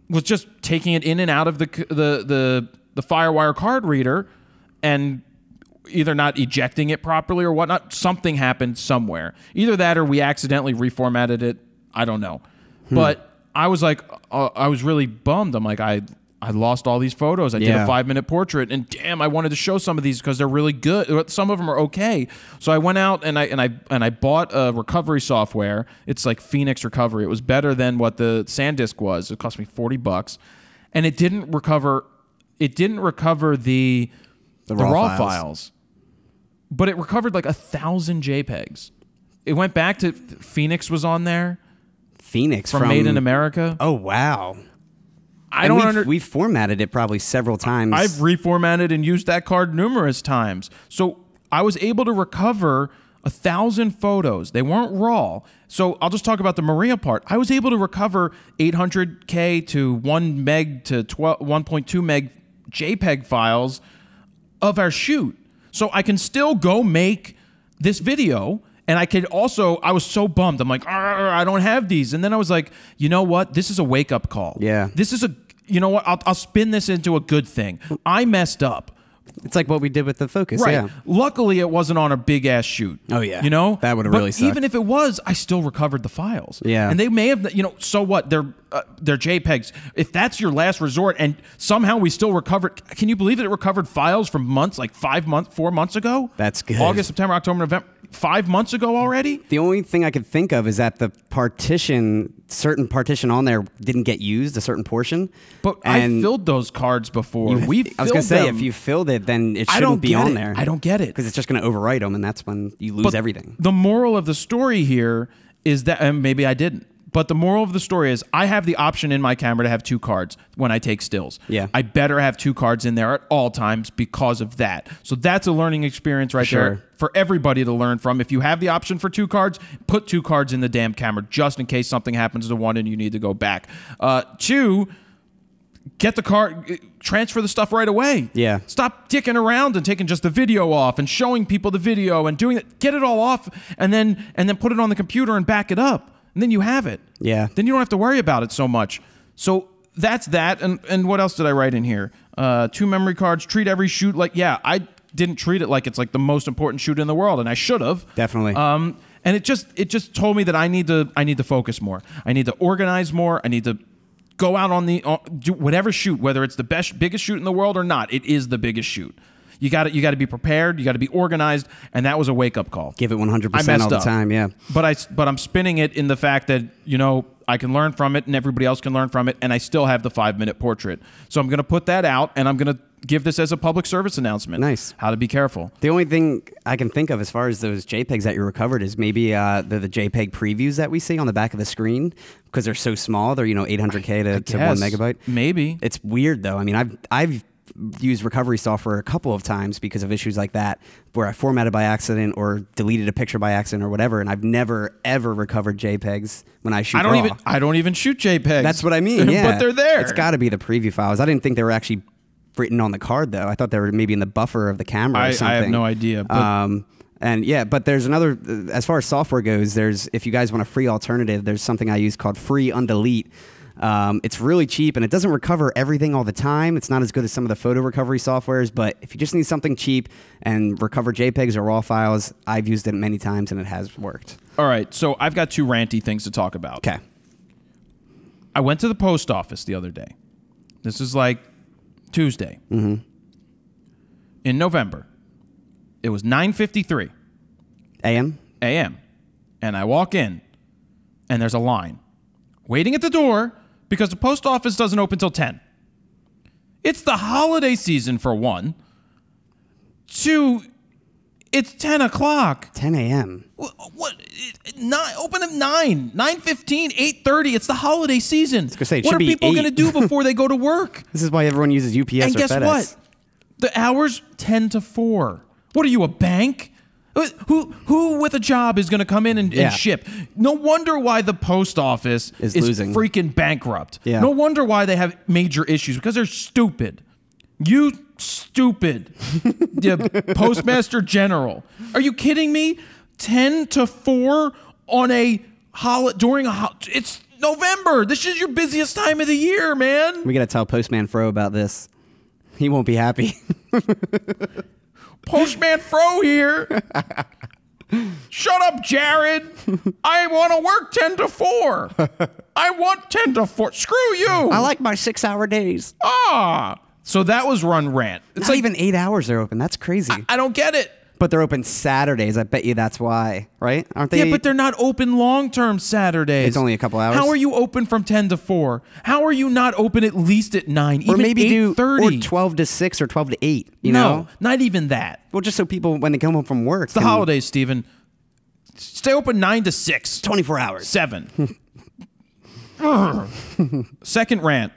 was just taking it in and out of the FireWire card reader and either not ejecting it properly or whatnot. Something happened somewhere. Either that or we accidentally reformatted it. I don't know. But I was like, I was really bummed. I'm like, I lost all these photos. I did a 5-minute portrait, and damn, I wanted to show some of these because they're really good. Some of them are okay. So I went out and I bought a recovery software. It's like Phoenix Recovery. It was better than what the SanDisk was. It cost me $40, and it didn't recover. It didn't recover the raw files, but it recovered like 1,000 JPEGs. It went back to Phoenix was on there. Phoenix from Made in America. Oh wow. We've formatted it probably several times. I've reformatted and used that card numerous times. So I was able to recover 1,000 photos. They weren't raw. So I'll just talk about the Maria part. I was able to recover 800K to 1 meg to 1.2 meg JPEG files of our shoot. So I can still go make this video. And I could also, I was so bummed. I'm like, I don't have these. And then I was like, you know what? This is a wake-up call. Yeah. This is you know what? I'll spin this into a good thing. I messed up. It's like what we did with the Focus. Right. Yeah. Luckily, it wasn't on a big-ass shoot. Oh, yeah. You know? That would have really sucked. Even if it was, I still recovered the files. Yeah. And they may have, you know, so what? They're JPEGs. If that's your last resort and somehow we still recovered, can you believe that it recovered files from months, like 4 months ago? That's good. August, September, October, November. 5 months ago already? The only thing I could think of is that the certain partition on there didn't get used, a certain portion. But I filled those cards before. I was going to say, if you filled it, then it shouldn't be on there. I don't get it. Because it's just going to overwrite them, and that's when you lose everything. The moral of the story here is that, and maybe I didn't, but the moral of the story is I have the option in my camera to have 2 cards when I take stills. Yeah. I better have 2 cards in there at all times because of that. So that's a learning experience right there for everybody to learn from. If you have the option for 2 cards, put 2 cards in the damn camera just in case something happens to one and you need to go back. 2, get the card, transfer the stuff right away. Yeah. Stop dicking around and taking just the video off and showing people the video and doing it. Get it all off and then put it on the computer and back it up. And then you have it. Yeah. Then you don't have to worry about it so much. So that's that. And what else did I write in here? 2 memory cards. Treat every shoot like, I didn't treat it like it's like the most important shoot in the world, and I should have. Definitely. And it just told me that I need to focus more. I need to organize more. I need to go out on do whatever shoot, whether it's the biggest shoot in the world or not. It is the biggest shoot. You got to be prepared. You got to be organized, and that was a wake up call. Give it 100% all the time. Yeah. But I'm spinning it in the fact that I can learn from it, and everybody else can learn from it, and I still have the 5-minute portrait. So I'm going to put that out, and I'm going to give this as a public service announcement. Nice. How to be careful. The only thing I can think of as far as those JPEGs that you recovered is maybe the JPEG previews that we see on the back of the screen because they're so small. They're 800K to 1 megabyte. Maybe. It's weird though. I mean, I've used recovery software a couple of times because of issues like that where I formatted by accident or deleted a picture by accident or whatever, and I've never ever recovered JPEGs when I shoot raw. I don't even shoot JPEGs. That's what I mean. Yeah. But they're there. It's got to be the preview files. I didn't think they were actually written on the card though. I thought they were maybe in the buffer of the camera or something. I have no idea. But and yeah, but there's another, as far as software goes, if you guys want a free alternative, there's something I use called Free Undelete. It's really cheap and it doesn't recover everything all the time. It's not as good as some of the photo recovery softwares, but if you just need something cheap and recover JPEGs or RAW files, I've used it many times and it has worked. All right, so I've got 2 ranty things to talk about. Okay. I went to the post office the other day. This is like Tuesday. Mm-hmm. In November. It was 9:53 a.m. And I walk in and there's a line waiting at the door because the post office doesn't open till 10. It's the holiday season for 1. 2, it's 10 o'clock. 10 a.m. What? Open at 9, 9:15, 8:30. It's the holiday season. What are people going to do before they go to work? This is why everyone uses UPS and or guess FedEx. What? The hours 10 to 4. What are you, a bank? Who with a job is going to come in and ship? No wonder why the post office is losing. Freaking bankrupt. Yeah. No wonder why they have major issues because they're stupid. You stupid. The Postmaster General. Are you kidding me? 10 to 4 on during it's November. This is your busiest time of the year, man. We got to tell Postman Fro about this. He won't be happy. Postman Fro here. Shut up, Jared. I want to work 10 to 4. I want 10 to 4. Screw you. I like my 6-hour days. So that was Run Rant. It's not even 8 hours they're open. That's crazy. I don't get it. But they're open Saturdays. I bet you that's why, right? Aren't they? Yeah, but they're not open long-term Saturdays. It's only a couple hours. How are you open from 10 to 4? How are you not open at least at 9, or even maybe 8:30? Or 12 to 6 or 12 to 8, you no, know? not even that. Well, just so people, when they come home from work. It's the holidays, Steven. Stay open 9 to 6. 24 hours. 7. Second rant.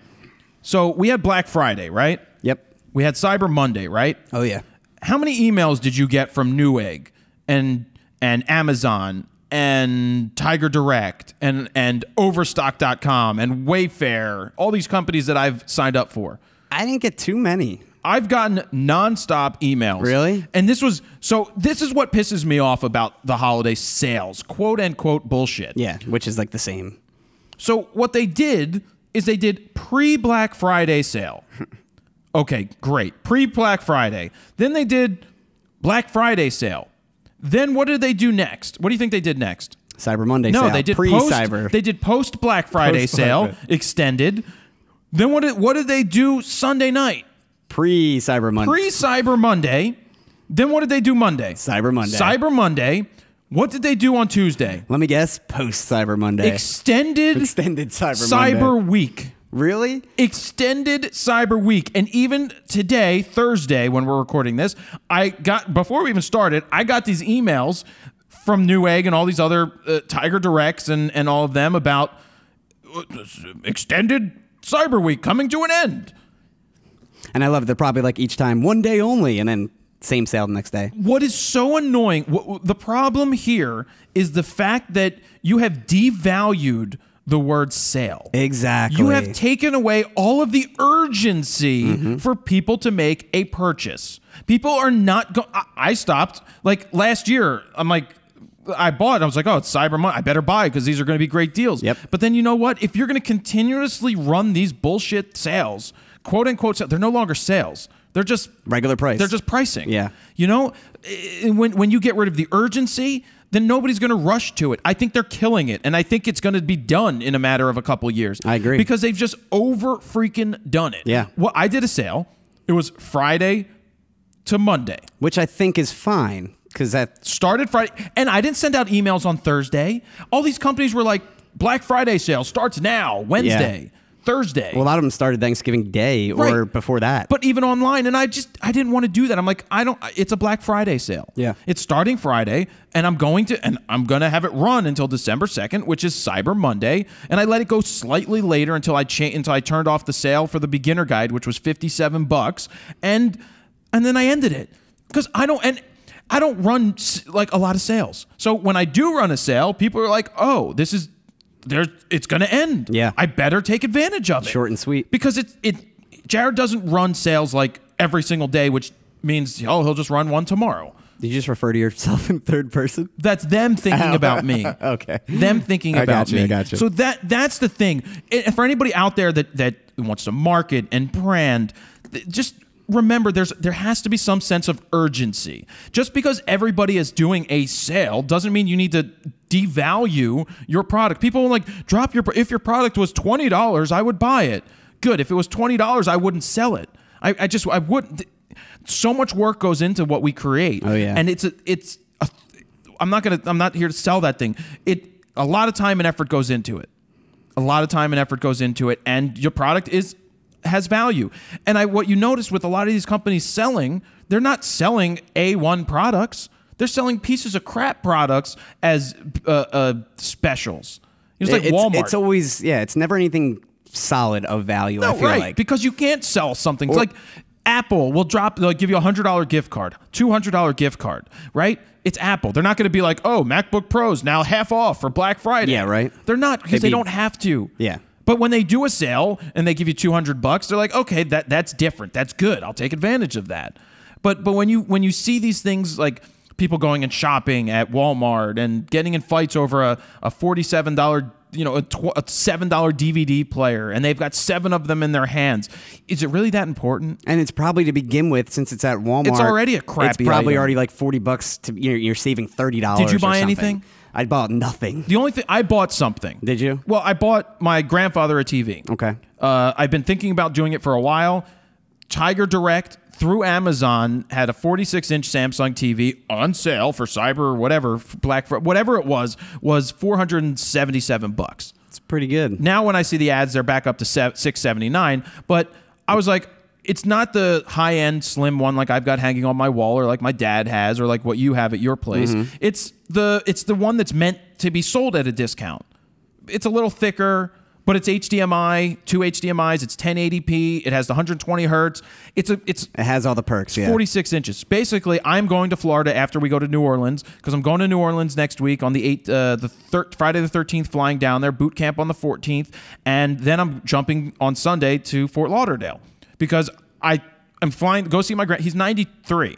So we had Black Friday, right? Yep. We had Cyber Monday, right? Oh, yeah. How many emails did you get from Newegg and and Amazon and Tiger Direct and Overstock.com and Wayfair, all these companies that I've signed up for. I didn't get too many. I've gotten nonstop emails. Really? And this is what pisses me off about the holiday sales, quote unquote bullshit. Yeah, which is like the same. So what they did is they did pre-Black Friday sale. Okay, great. Pre-Black Friday. Then they did Black Friday sale. Then what did they do next? What do you think they did next? Cyber Monday sale. No, they did pre-Cyber. They did post-Black Friday sale, extended. Then what did they do Sunday night? Pre-Cyber Monday. Pre-Cyber Monday. Then what did they do Monday? Cyber Monday. Cyber Monday. What did they do on Tuesday? Let me guess. Post-Cyber Monday. Extended Cyber Week. Really? Extended Cyber Week. And even today, Thursday, when we're recording this, before we even started, I got these emails from Newegg and all these other Tiger Directs and all of them about extended Cyber Week coming to an end. And I love they're probably like each time 1 day only, and then same sale the next day. What is so annoying, the problem here is the fact that you have devalued the word sale. Exactly. You have taken away all of the urgency for people to make a purchase. People are not I stopped, like last year, I'm like, I was like, oh, it's Cyber Monday. I better buy because these are going to be great deals. Yep. But then you know what? If you're going to continuously run these bullshit sales, quote unquote, they're no longer sales. They're just regular price. They're just pricing. Yeah. You know, when you get rid of the urgency, then nobody's going to rush to it. I think they're killing it, and I think it's going to be done in a matter of a couple of years. I agree. Because they've just over freaking done it. Yeah. Well, I did a sale. It was Friday to Monday. Which I think is fine, because that started Friday, and I didn't send out emails on Thursday. All these companies were like, Black Friday sale starts now, Wednesday, Thursday. Well, a lot of them started Thanksgiving Day or before that. But even online, and I didn't want to do that. I'm like, it's a Black Friday sale. Yeah. It's starting Friday, and I'm going to have it run until December 2nd, which is Cyber Monday, and I let it go slightly later until I turned off the sale for the beginner guide, which was $57, and then I ended it because I don't run like a lot of sales. So when I do run a sale, people are like, "Oh, it's going to end. Yeah. I better take advantage of it." Short and sweet. Because Jared doesn't run sales like every single day, which means he'll just run one tomorrow. Did you just refer to yourself in third person? That's them thinking about me. Okay. Them thinking about me. I got you. So that's the thing. And for anybody out there that wants to market and brand, just remember there has to be some sense of urgency. Just because everybody is doing a sale doesn't mean you need to devalue your product. People will like if your product was $20, I would buy it. Good. If it was $20, I wouldn't sell it. I wouldn't. So much work goes into what we create. Oh yeah. And I'm not here to sell that thing. A lot of time and effort goes into it. And your product has value. And what you notice with a lot of these companies selling, they're not selling A1 products. They're selling pieces of crap products as specials. It's like Walmart. It's always, it's never anything solid of value, I feel like. Because you can't sell something. It's like Apple will give you a $100 gift card, $200 gift card, right? It's Apple. They're not going to be like, oh, MacBook Pros now half off for Black Friday. Yeah, right. They're not, because they don't have to. Yeah. But when they do a sale and they give you $200, they're like, okay, that's different. That's good. I'll take advantage of that. But when you see these things like people going and shopping at Walmart and getting in fights over a $47, a $7 DVD player, and they've got 7 of them in their hands, is it really that important? And it's probably, to begin with, since it's at Walmart, it's already a crappy It's probably item. already like $40 to you're saving $30. Did you buy anything? I bought nothing. The only thing I bought something. Did you? Well, I bought my grandfather a TV. Okay. I've been thinking about doing it for a while. Tiger Direct through Amazon had a 46-inch Samsung TV on sale for Cyber or whatever, Black Friday, whatever it was $477. It's pretty good. Now when I see the ads, they're back up to $679. But I was like, it's not the high-end slim one like I've got hanging on my wall or like my dad has or like what you have at your place. It's the one that's meant to be sold at a discount. It's a little thicker, But it's HDMI, 2 HDMIs. It's 1080p. It has the 120 hertz. It has all the perks. Yeah. 46 inches. Basically, I'm going to Florida after we go to New Orleans because I'm going to New Orleans next week on the Friday the 13th, flying down there. Boot camp on the 14th, and then I'm jumping on Sunday to Fort Lauderdale because I'm flying to go see my He's 93.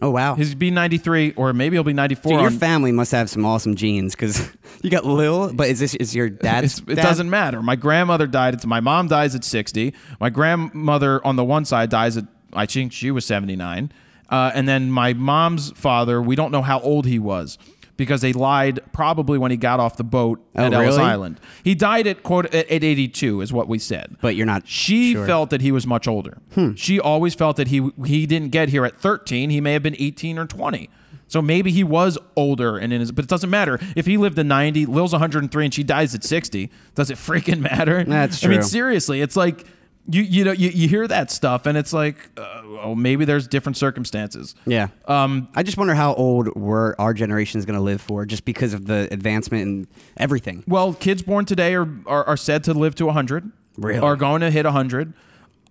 Oh, wow. He's be 93, or maybe he'll be 94. Dude, your family must have some awesome genes because you got Lil, but is your dad's It doesn't matter. My grandmother died. My mom dies at 60. My grandmother on the one side dies at, I think she was 79. And then my mom's father, we don't know how old he was because they lied probably when he got off the boat at Ellis Island. He died at 82 is what we said. But you're not She sure. felt that he was much older. She always felt that he didn't get here at 13. He may have been 18 or 20. So maybe he was older, but it doesn't matter. If he lived to 90, Lil's 103, and she dies at 60, does it freaking matter? That's true. I mean, seriously, it's like you know you hear that stuff, and it's like, oh, maybe there's different circumstances. Yeah. I just wonder how old our generation is going to live for, just because of the advancement in everything. Well, kids born today are said to live to 100. Really? Are going to hit 100.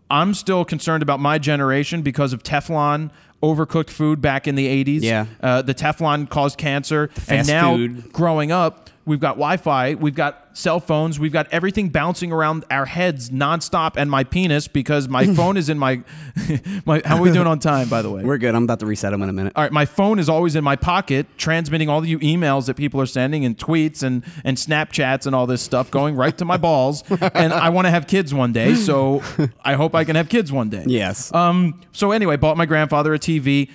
I'm still concerned about my generation because of Teflon, overcooked food back in the 80s. Yeah. The Teflon caused cancer. Fast and now, food. growing up, we've got Wi-Fi, we've got cell phones, we've got everything bouncing around our heads nonstop, and my penis, because my phone is in my... How are we doing on time, by the way? We're good. I'm about to reset them in a minute. All right, my phone is always in my pocket, transmitting all the emails that people are sending and tweets and Snapchats and all this stuff going right to my balls. And I want to have kids one day, so I hope I can have kids one day. Yes. So anyway, bought my grandfather a TV.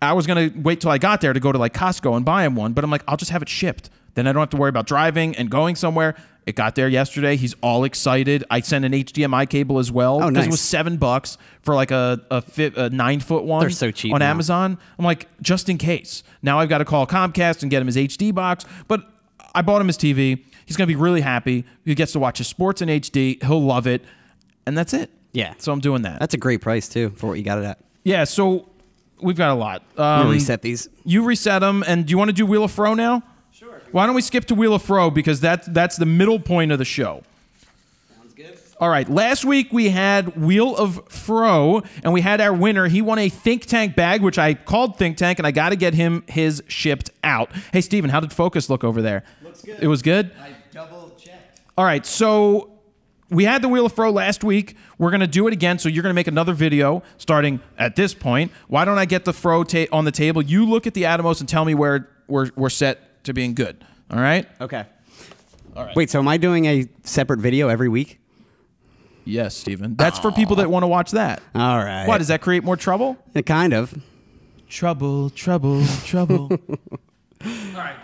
I was going to wait till I got there to go to like Costco and buy him one, but I'm like, I'll just have it shipped. Then I don't have to worry about driving and going somewhere. It got there yesterday. He's all excited. I sent an HDMI cable as well. Oh, nice. It was $7 for like a 9-foot one. They're so cheap on now. Amazon. I'm like, just in case. Now I've got to call Comcast and get him his HD box. But I bought him his TV. He's going to be really happy. He gets to watch his sports in HD. He'll love it. And that's it. Yeah. So I'm doing that. That's a great price, too, for what you got it at. Yeah, so we've got a lot. We'll reset these. You reset them. And do you want to do Wheel of Fro now? Sure. Why don't we skip to Wheel of Fro, because that's the middle point of the show. Sounds good. All right, last week we had Wheel of Fro, and we had our winner. He won a Think Tank bag, which I called Think Tank, and I got to get him his shipped out. Hey, Steven, how did Focus look over there? Looks good. It was good? I double-checked. All right, so we had the Wheel of Fro last week. We're going to do it again, so you're going to make another video starting at this point. Why don't I get the Fro on the table? You look at the Atomos and tell me where we're set to being good. All right? Okay. All right. Wait, so am I doing a separate video every week? Yes, Steven. That's for people that want to watch that. All right. Why, does that create more trouble? Kind of. Trouble, trouble, trouble. All right.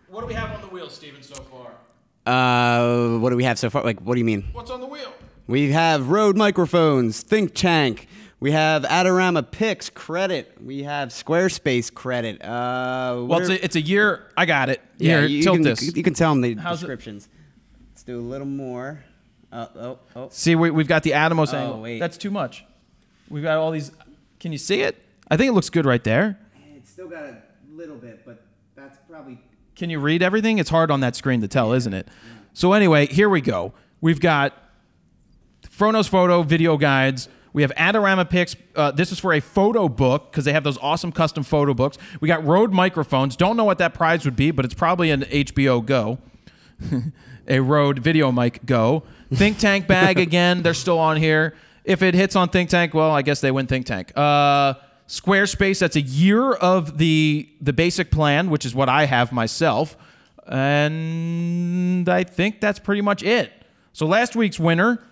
What do we have on the wheel, Steven, so far? What do we have so far? Like, what do you mean? What's on the wheel? We have Rode microphones, Think Tank. We have Adorama Pix credit. We have Squarespace credit. Well, it's a year. I got it. Yeah, Here, tilt this. You can tell them the How's descriptions. Let's do a little more. Oh. See, we've got the Atomos Oh, angle. wait. That's too much. We've got all these. Can you see it? I think it looks good right there. It's still got a little bit, but that's probably... Can you read everything? It's hard on that screen to tell, isn't it? Yeah. So anyway, here we go. We've got Frono's Photo video guides. We have Adorama Pix. This is for a photo book because they have those awesome custom photo books. We got Rode microphones. Don't know what that prize would be, but it's probably an HBO Go. A Rode Video Mic Go. Think Tank bag again. They're still on here. If it hits on Think Tank, well, I guess they win Think Tank. Squarespace, that's a year of the basic plan, which is what I have myself. And I think that's pretty much it. So last week's winner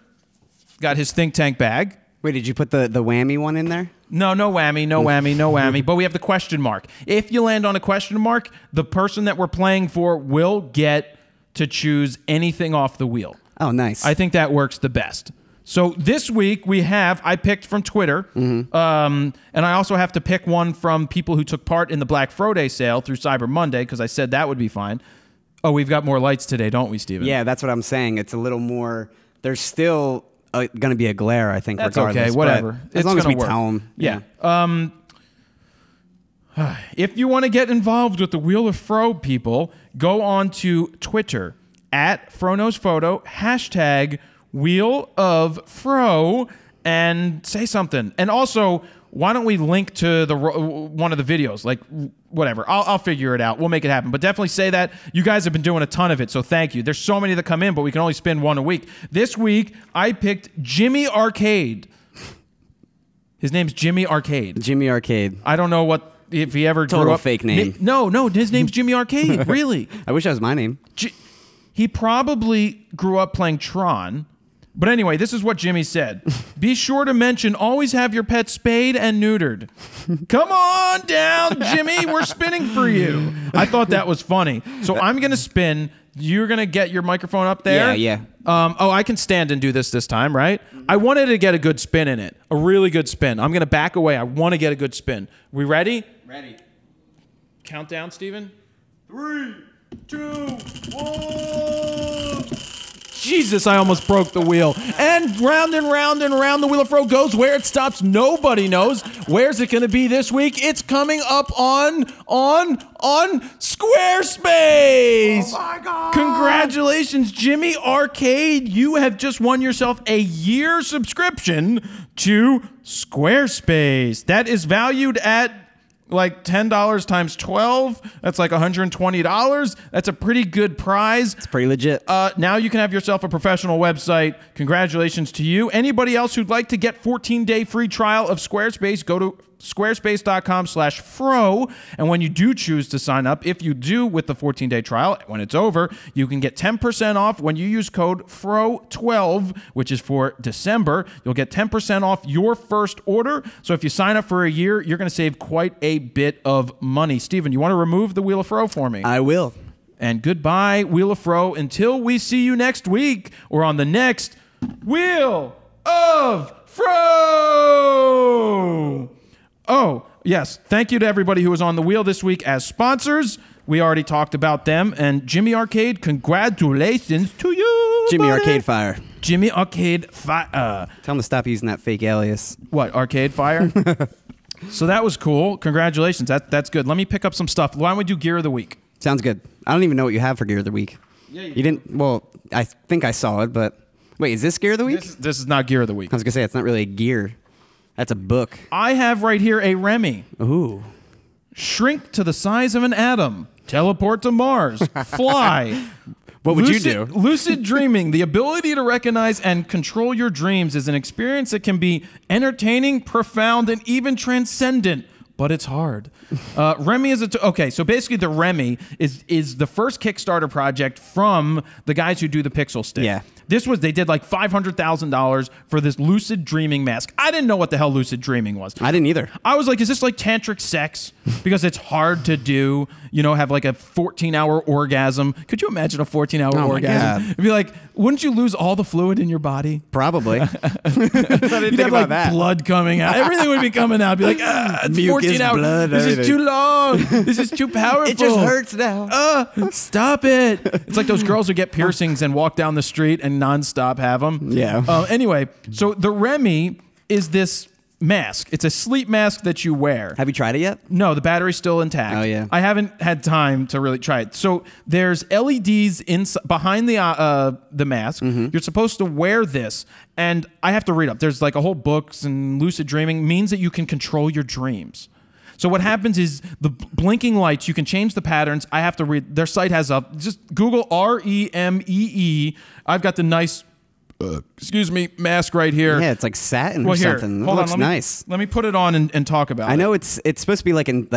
got his Think Tank bag. Wait, did you put the whammy one in there? No whammy, no whammy, no whammy. But we have the question mark. If you land on a question mark, the person that we're playing for will get to choose anything off the wheel. Oh, nice. I think that works the best. So this week I picked from Twitter, and I also have to pick one from people who took part in the Black Friday sale through Cyber Monday because I said that would be fine. Oh, we've got more lights today, don't we, Steven? Yeah, that's what I'm saying. It's a little more... There's still going to be a glare, I think, That's regardless. okay, whatever. As long as we work. tell them. Yeah. If you want to get involved with the Wheel of Fro, people, go on to Twitter at FroKnowsPhoto, hashtag Wheel of Fro, and say something. And also, why don't we link to the one of the videos? Like, whatever. I'll figure it out. We'll make it happen. But definitely say that. You guys have been doing a ton of it, so thank you. There's so many that come in, but we can only spin one a week. This week, I picked Jimmy Arcade. His name's Jimmy Arcade. Jimmy Arcade. I don't know what if he ever Total grew up. fake name. No, his name's Jimmy Arcade. Really? I wish that was my name. He probably grew up playing Tron. But anyway, this is what Jimmy said. Be sure to mention, always have your pet spayed and neutered. Come on down, Jimmy. We're spinning for you. I thought that was funny. So I'm going to spin. You're going to get your microphone up there? Yeah. Oh, I can stand and do this time, right? I wanted to get a good spin in it. A really good spin. I'm going to back away. I want to get a good spin. We ready? Ready. Countdown, Steven. 3, 2, 1. Jesus, I almost broke the wheel. And round and round the Wheel of Fro goes. Where it stops, nobody knows. Where's it going to be this week? It's coming up on Squarespace. Oh my God. Congratulations, Jimmy Arcade. You have just won yourself a year subscription to Squarespace. That is valued at like $10 times 12. That's like $120. That's a pretty good prize. It's pretty legit. Now you can have yourself a professional website. Congratulations to you. Anybody else who'd like to get 14-day free trial of Squarespace, go to squarespace.com/fro. And when you do choose to sign up, if you do with the 14-day trial, when it's over, you can get 10% off when you use code FRO12, which is for December. You'll get 10% off your first order. So if you sign up for a year, you're going to save quite a bit of money. Steven, you want to remove the Wheel of Fro for me? I will. And goodbye, Wheel of Fro, until we see you next week or on the next Wheel of Fro. Oh, yes. Thank you to everybody who was on the wheel this week as sponsors. We already talked about them. And Jimmy Arcade, congratulations to you, Jimmy buddy. Arcade Fire. Jimmy Arcade Fire. Tell him to stop using that fake alias. What, Arcade Fire? So that was cool. Congratulations. That's good. Let me pick up some stuff. Why don't we do Gear of the Week? Sounds good. I don't even know what you have for Gear of the Week. Yeah, you didn't. Well, I think I saw it, but wait, is this Gear of the Week? This is not Gear of the Week. I was gonna say it's not really a gear. That's a book. I have right here a Remy. Ooh. Shrink to the size of an atom. Teleport to Mars. Fly. What would you do? Lucid dreaming, the ability to recognize and control your dreams, is an experience that can be entertaining, profound, and even transcendent. But it's hard. Remy is okay. So basically, the Remy is the first Kickstarter project from the guys who do the Pixel Stick. Yeah. They did like $500,000 for this lucid dreaming mask. I didn't know what the hell lucid dreaming was. I didn't either. I was like, is this like tantric sex? Because it's hard to do, have like a 14-hour orgasm. Could you imagine a 14-hour orgasm? It'd be like, wouldn't you lose all the fluid in your body? Probably. I didn't You'd have like blood coming out. Everything would be coming out. Be like, it's 14 hours. Blood, this is too long. This is too powerful. It just hurts now. Stop it. It's like those girls who get piercings and walk down the street and nonstop have them. Yeah. Anyway, so the Remy is this mask. It's a sleep mask that you wear. Have you tried it yet? No, the battery's still intact. Oh, yeah. I haven't had time to really try it. So there's LEDs behind the mask. Mm-hmm. You're supposed to wear this, and I have to read up. There's like a whole books, and lucid dreaming means that you can control your dreams. So what happens is the blinking lights, you can change the patterns. I have to read. Their site has up. Just Google REMEE. I've got the nice, mask right here. Yeah, it's like satin or something. It looks nice. Let me put it on and talk about it. I know it's supposed to be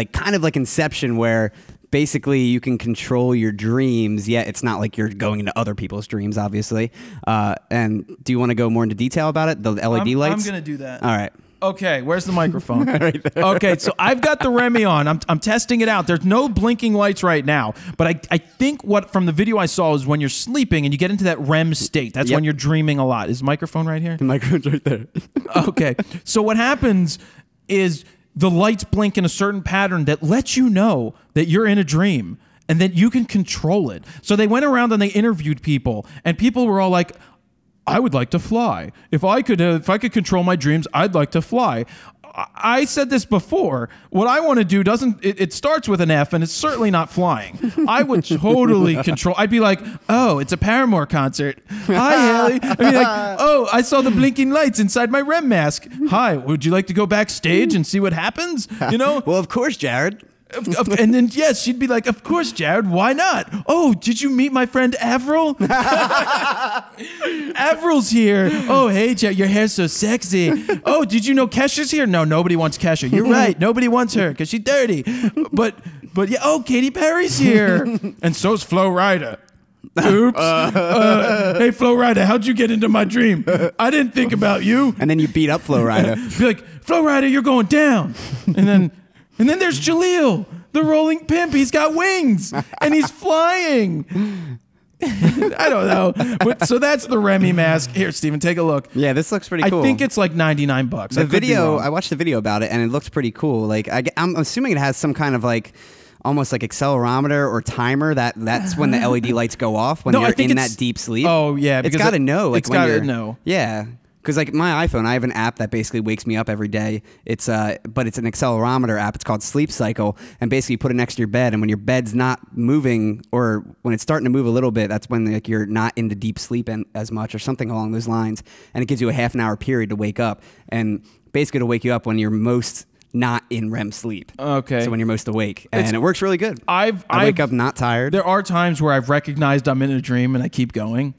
kind of like Inception, where basically you can control your dreams, yet it's not like you're going into other people's dreams, obviously. And do you want to go more into detail about it? The LED lights? I'm going to do that. All right. Okay, where's the microphone? Right there. Okay, so I've got the Remy on. I'm testing it out. There's no blinking lights right now, but I think what from the video I saw is when you're sleeping and you get into that REM state. That's when you're dreaming a lot. Is the microphone right here? The microphone's right there. Okay, so what happens is the lights blink in a certain pattern that lets you know that you're in a dream and that you can control it. So they went around and they interviewed people, and people were all like, I would like to fly. If I could control my dreams, I'd like to fly. I said this before. What I want to do it starts with an F, and it's certainly not flying. I would totally control. I'd be like, oh, it's a Paramore concert. Hi, Haley. I'd be like, oh, I saw the blinking lights inside my REM mask. Hi, would you like to go backstage and see what happens? You know? Well, of course, Jared. And then, yes, she'd be like, of course, Jared, why not? Oh, did you meet my friend Avril? Avril's here. Oh, hey, Jared, your hair's so sexy. Oh, did you know Kesha's here? No, nobody wants Kesha. You're right. Nobody wants her because she's dirty. But yeah, oh, Katy Perry's here. And so's Flo Rida. Oops. Hey, Flo Rida, how'd you get into my dream? I didn't think about you. And then you beat up Flo Rida. Be like, Flo Rida, you're going down. And then there's Jaleel, the rolling pimp. He's got wings, and he's flying. I don't know. But, so that's the Remy mask. Here, Steven, take a look. Yeah, this looks pretty cool. I think it's like $99. The video, I watched the video about it, and it looks pretty cool. Like, I'm assuming it has some kind of like, almost like accelerometer or timer that's when the LED lights go off when you're in that deep sleep. Oh, yeah. It's got to know. Like, it's got to know. Yeah. Because like my iPhone, I have an app that basically wakes me up every day. It's but it's an accelerometer app. It's called Sleep Cycle, and basically you put it next to your bed, and when your bed's not moving or when it's starting to move a little bit, that's when like you're not into deep sleep as much or something along those lines. And it gives you a half an hour period to wake up, and basically to wake you up when you're most not in REM sleep. Okay. So when you're most awake, and it works really good. I wake up not tired. There are times where I've recognized I'm in a dream and I keep going.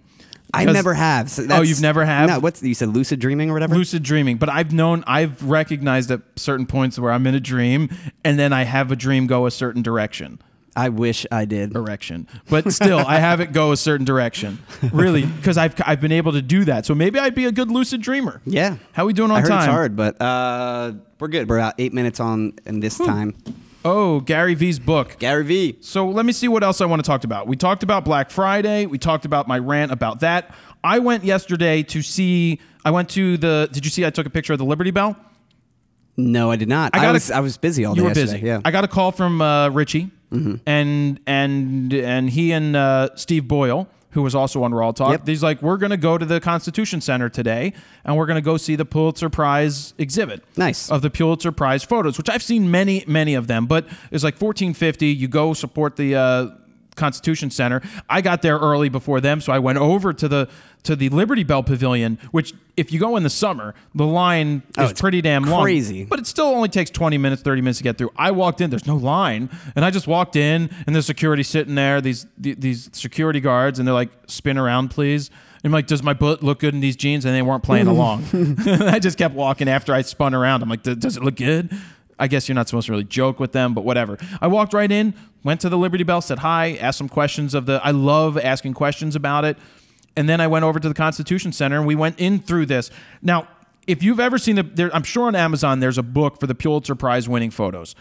I never have. So you've never have? No, you said lucid dreaming or whatever? Lucid dreaming. But I've recognized at certain points where I'm in a dream and then I have a dream go a certain direction. I wish I did. Erection. But still, I have it go a certain direction. Really, because I've been able to do that. So maybe I'd be a good lucid dreamer. Yeah. How are we doing on I heard time? It's hard, but we're good. We're about 8 minutes on in this time. Oh, Gary V's book. Gary V. So let me see what else I want to talk about. We talked about Black Friday. We talked about my rant about that. I went yesterday to see, did you see I took a picture of the Liberty Bell? No, I did not. I was busy all day. You were yesterday. busy. Yeah. I got a call from Richie, and he and Steve Boyle, who was also on RAWtalk. Yep. He's like, we're going to go to the Constitution Center today, and we're going to go see the Pulitzer Prize exhibit. Nice. Of the Pulitzer Prize photos, which I've seen many of them, but it's like $14.50. You go support the Constitution Center. I got there early before them, so I went over to the Liberty Bell Pavilion, which if you go in the summer, the line is pretty damn long. Crazy. But it still only takes 20 minutes, 30 minutes to get through. I walked in, there's no line, and I just walked in, and there's security sitting there, these security guards, and they're like, spin around, please. And I'm like, does my butt look good in these jeans? And they weren't playing along. I just kept walking after I spun around. I'm like, does it look good? I guess you're not supposed to really joke with them, but whatever. I walked right in, went to the Liberty Bell, said hi, asked some questions I love asking questions about it. And then I went over to the Constitution Center, and we went in through this. Now, if you've ever seen I'm sure on Amazon there's a book for the Pulitzer Prize winning photos.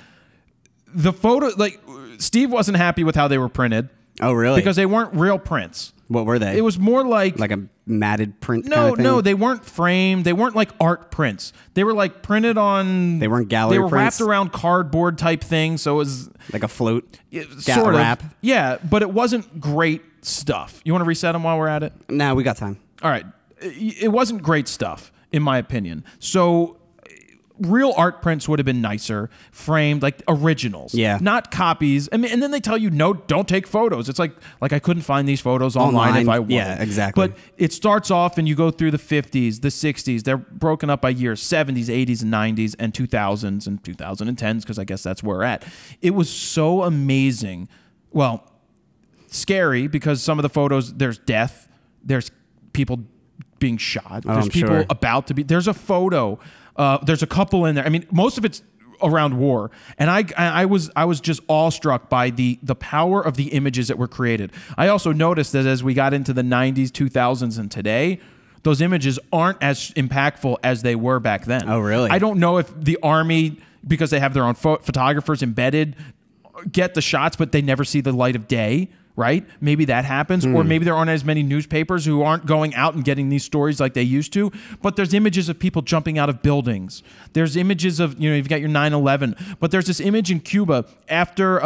The photo, like, Steve wasn't happy with how they were printed. Oh, really? Because they weren't real prints. What were they? It was more like a matted print kind of thing? No, they weren't framed. They weren't like art prints. They were like printed on... They weren't gallery prints? They were wrapped around cardboard type thing, so it was... Like a float? Sort of. Wrap? Yeah, but it wasn't great stuff. You want to reset them while we're at it? No, we got time. All right. It wasn't great stuff, in my opinion. So... real art prints would have been nicer, framed like originals, not copies. I mean, and then they tell you, no, don't take photos. It's like I couldn't find these photos online if I wanted. Yeah, exactly. But it starts off and you go through the 50s, the 60s. They're broken up by years: 70s, 80s, and 90s, and 2000s and 2010s, because I guess that's where we're at. It was so amazing. Well, scary because some of the photos, there's death, there's people being shot, there's people about to be. There's a photo. There's a couple in there. I mean, most of it's around war, and I was just awestruck by the power of the images that were created. I also noticed that as we got into the 90s, 2000s, and today, those images aren't as impactful as they were back then. Oh, really? I don't know if the Army, because they have their own photographers embedded, get the shots, but they never see the light of day. Right? Maybe that happens, or maybe there aren't as many newspapers who aren't going out and getting these stories like they used to, but there's images of people jumping out of buildings. There's images of, you've got your 9/11, but there's this image in Cuba after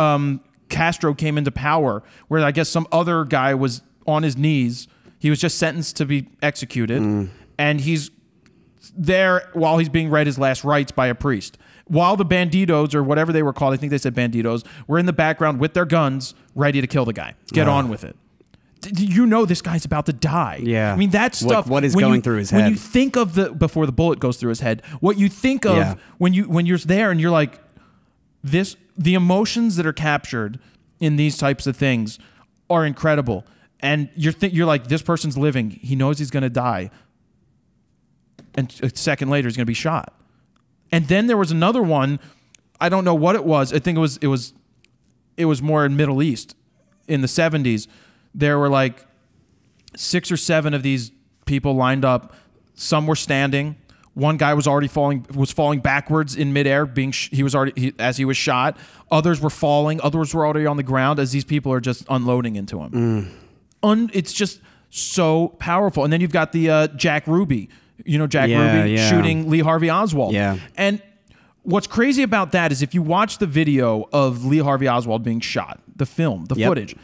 Castro came into power where I guess some other guy was on his knees. He was just sentenced to be executed, and he's there while he's being read his last rites by a priest. While the banditos, or whatever they were called, I think they said banditos, were in the background with their guns, ready to kill the guy. Get on with it. You know this guy's about to die. Yeah. I mean, that stuff. What is going through his head? When you think of before the bullet goes through his head, what you think of when you're there and you're like, the emotions that are captured in these types of things are incredible. And you're like, this person's living. He knows he's going to die. And a second later, he's going to be shot. And then there was another one. I don't know what it was. I think it was more in Middle East in the 70s. There were like 6 or 7 of these people lined up. Some were standing. One guy was already falling backwards in midair. As he was shot. Others were falling. Others were already on the ground as these people are just unloading into him. It's just so powerful. And then you've got the Jack Ruby. You know Jack Ruby shooting Lee Harvey Oswald. Yeah. And what's crazy about that is if you watch the video of Lee Harvey Oswald being shot, the film, the footage,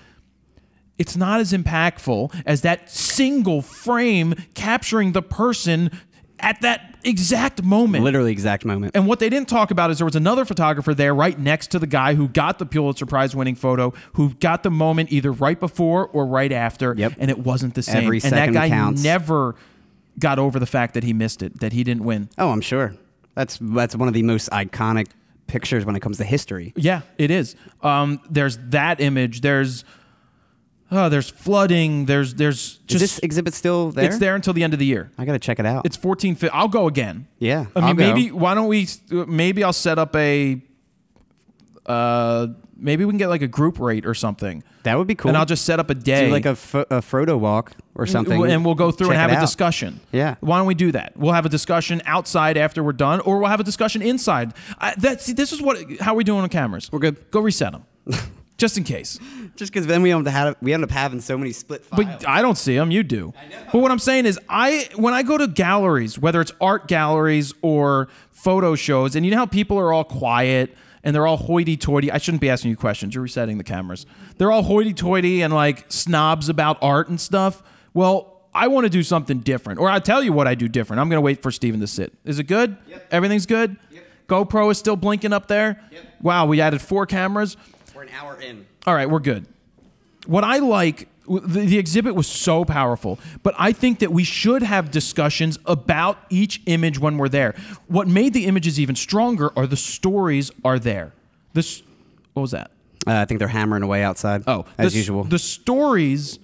it's not as impactful as that single frame capturing the person at that exact moment. Literally exact moment. And what they didn't talk about is there was another photographer there right next to the guy who got the Pulitzer Prize winning photo, who got the moment either right before or right after, and it wasn't the same. Every second and that guy counts. Never got over the fact that he missed it, that he didn't win. Oh, I'm sure. That's one of the most iconic pictures when it comes to history. Yeah, it is. There's that image. There's flooding. There's just. Is this exhibit still there? It's there until the end of the year. I got to check it out. It's 14. I'll go again. Yeah. I mean, why don't we? Maybe I'll set up a. Maybe we can get like a group rate or something. That would be cool. And I'll just set up a day. Do like a Frodo walk or something. And we'll go through and have a discussion. Yeah. Why don't we do that? We'll have a discussion outside after we're done, or we'll have a discussion inside. This is how we doing on cameras. We're good. Go reset them. Just in case. Just because then we end up having so many split files. But I don't see them. You do. I know. But what I'm saying is, when I go to galleries, whether it's art galleries or photo shows, and you know how people are all quiet and they're all hoity-toity. I shouldn't be asking you questions. You're resetting the cameras. They're all hoity-toity and like snobs about art and stuff. Well, I want to do something different. Or I'll tell you what I do different. I'm going to wait for Steven to sit. Is it good? Yep. Everything's good? Yep. GoPro is still blinking up there? Yep. Wow, we added 4 cameras. We're an hour in. All right, we're good. What I like, the exhibit was so powerful, but I think that we should have discussions about each image when we're there. What made the images even stronger are the stories are there. What was that? I think they're hammering away outside. Oh, as usual. The stories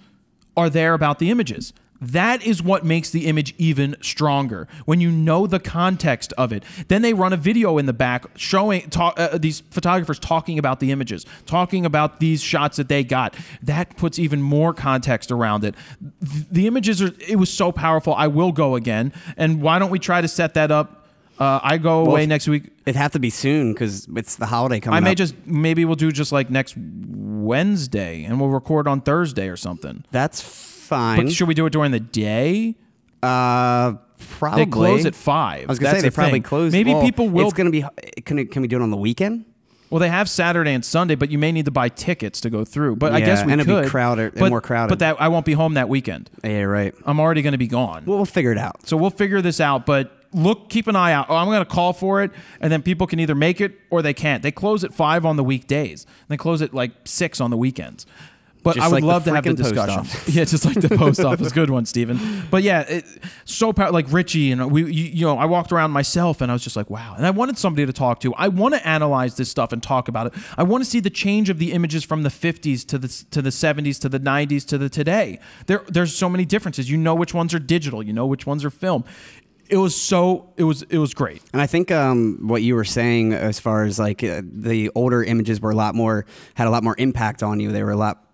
are there about the images. That is what makes the image even stronger, when you know the context of it. Then they run a video in the back showing these photographers talking about the images, talking about these shots that they got. That puts even more context around it. The images it was so powerful. I will go again. And why don't we try to set that up? I go away next week. It'd have to be soon because it's the holiday coming up. Maybe we'll do just like next Wednesday and we'll record on Thursday or something. That's fine. But should we do it during the day? Probably. They close at 5. I was going to say they probably close. Maybe people will. It's going to be. Can we do it on the weekend? Well, they have Saturday and Sunday, but you may need to buy tickets to go through. But I guess we could. And it'll be crowded, more crowded. But I won't be home that weekend. Yeah, right. I'm already going to be gone. Well, we'll figure it out. So we'll figure this out. But keep an eye out. I'm going to call for it, and then people can either make it or they can't. They close at 5 on the weekdays. And they close at like 6 on the weekends. But just I would like love to have the discussion. Yeah, just like the post office. Good one, Steven. But yeah, like Richie and I walked around myself and I was just like, wow. And I wanted somebody to talk to. I want to analyze this stuff and talk about it. I want to see the change of the images from the 50s to the 70s to the 90s to the today. There's so many differences. You know which ones are digital. You know which ones are film. It was great. And I think what you were saying as far as like the older images were had a lot more impact on you. They were a lot.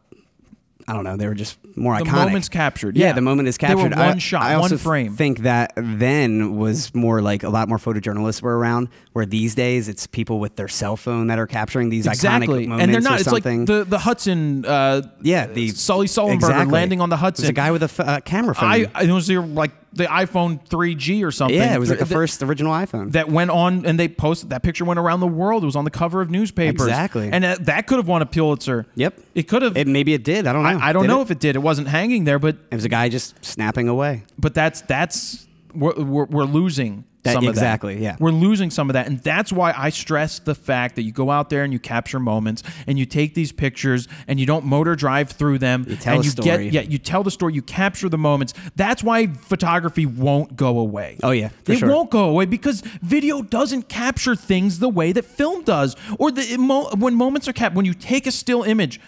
I don't know. They were just more iconic. The moment's captured. Yeah, the moment is captured. They were one shot, I also one frame. think that then was more like a lot more photojournalists were around, where these days it's people with their cell phone that are capturing these iconic moments. And they're not. Or something. It's like the Hudson. The Sully Sullenberger landing on the Hudson. There's a guy with a camera phone. It was like the iPhone 3G or something. Yeah, it was like the first original iPhone. That went on, and they posted, that picture went around the world. It was on the cover of newspapers. Exactly. And that could have won a Pulitzer. Yep. It could have. Maybe it did. I don't know. I don't know if it did. It wasn't hanging there, but... It was a guy just snapping away. But that's we're losing some of that. Exactly, yeah. We're losing some of that. And that's why I stress the fact that you go out there and you capture moments and you take these pictures and you don't motor drive through them. You tell a story. You tell the story, you capture the moments. That's why photography won't go away. Oh, yeah, for It sure. won't go away because video doesn't capture things the way that film does. Or when moments are captured, when you take a still image,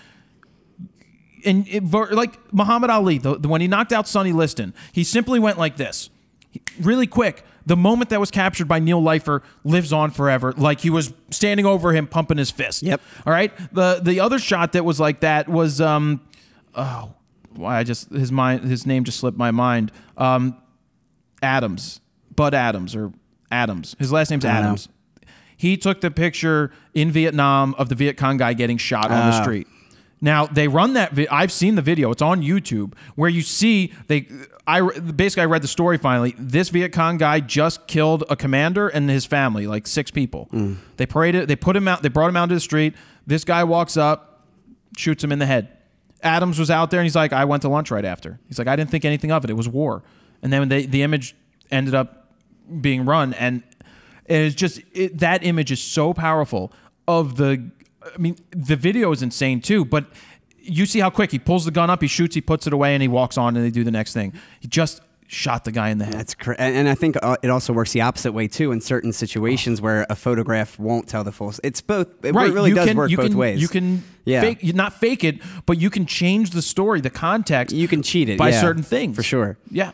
and like Muhammad Ali, when he knocked out Sonny Liston, he simply went like this, really quick. The moment that was captured by Neil Leifer lives on forever, like he was standing over him, pumping his fist. Yep. All right. The other shot that was like that was his name just slipped my mind. Adams, Bud Adams or Adams. His last name's Adams. He took the picture in Vietnam of the Viet Cong guy getting shot on the street. Now they run that. I've seen the video. It's on YouTube where you see I read the story finally. This Viet Cong guy just killed a commander and his family, like 6 people. They paraded. They put him out. They brought him out to the street. This guy walks up, shoots him in the head. Adams was out there and he's like, I went to lunch right after. He's like, I didn't think anything of it. It was war. And then the image ended up being run, and it's just that image is so powerful. The video is insane too, but you see how quick he pulls the gun up, he shoots, he puts it away, and he walks on, and they do the next thing. He just shot the guy in the head. That's and I think it also works the opposite way too in certain situations where a photograph won't tell the full. It's both. It really does work both ways. You can not fake it, but you can change the story, the context. You can cheat it by certain things for sure. Yeah.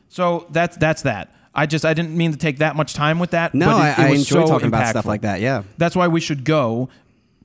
So that's that. I didn't mean to take that much time with that. No, but I was enjoy so talking about impactful. stuff like that. Yeah. That's why we should go.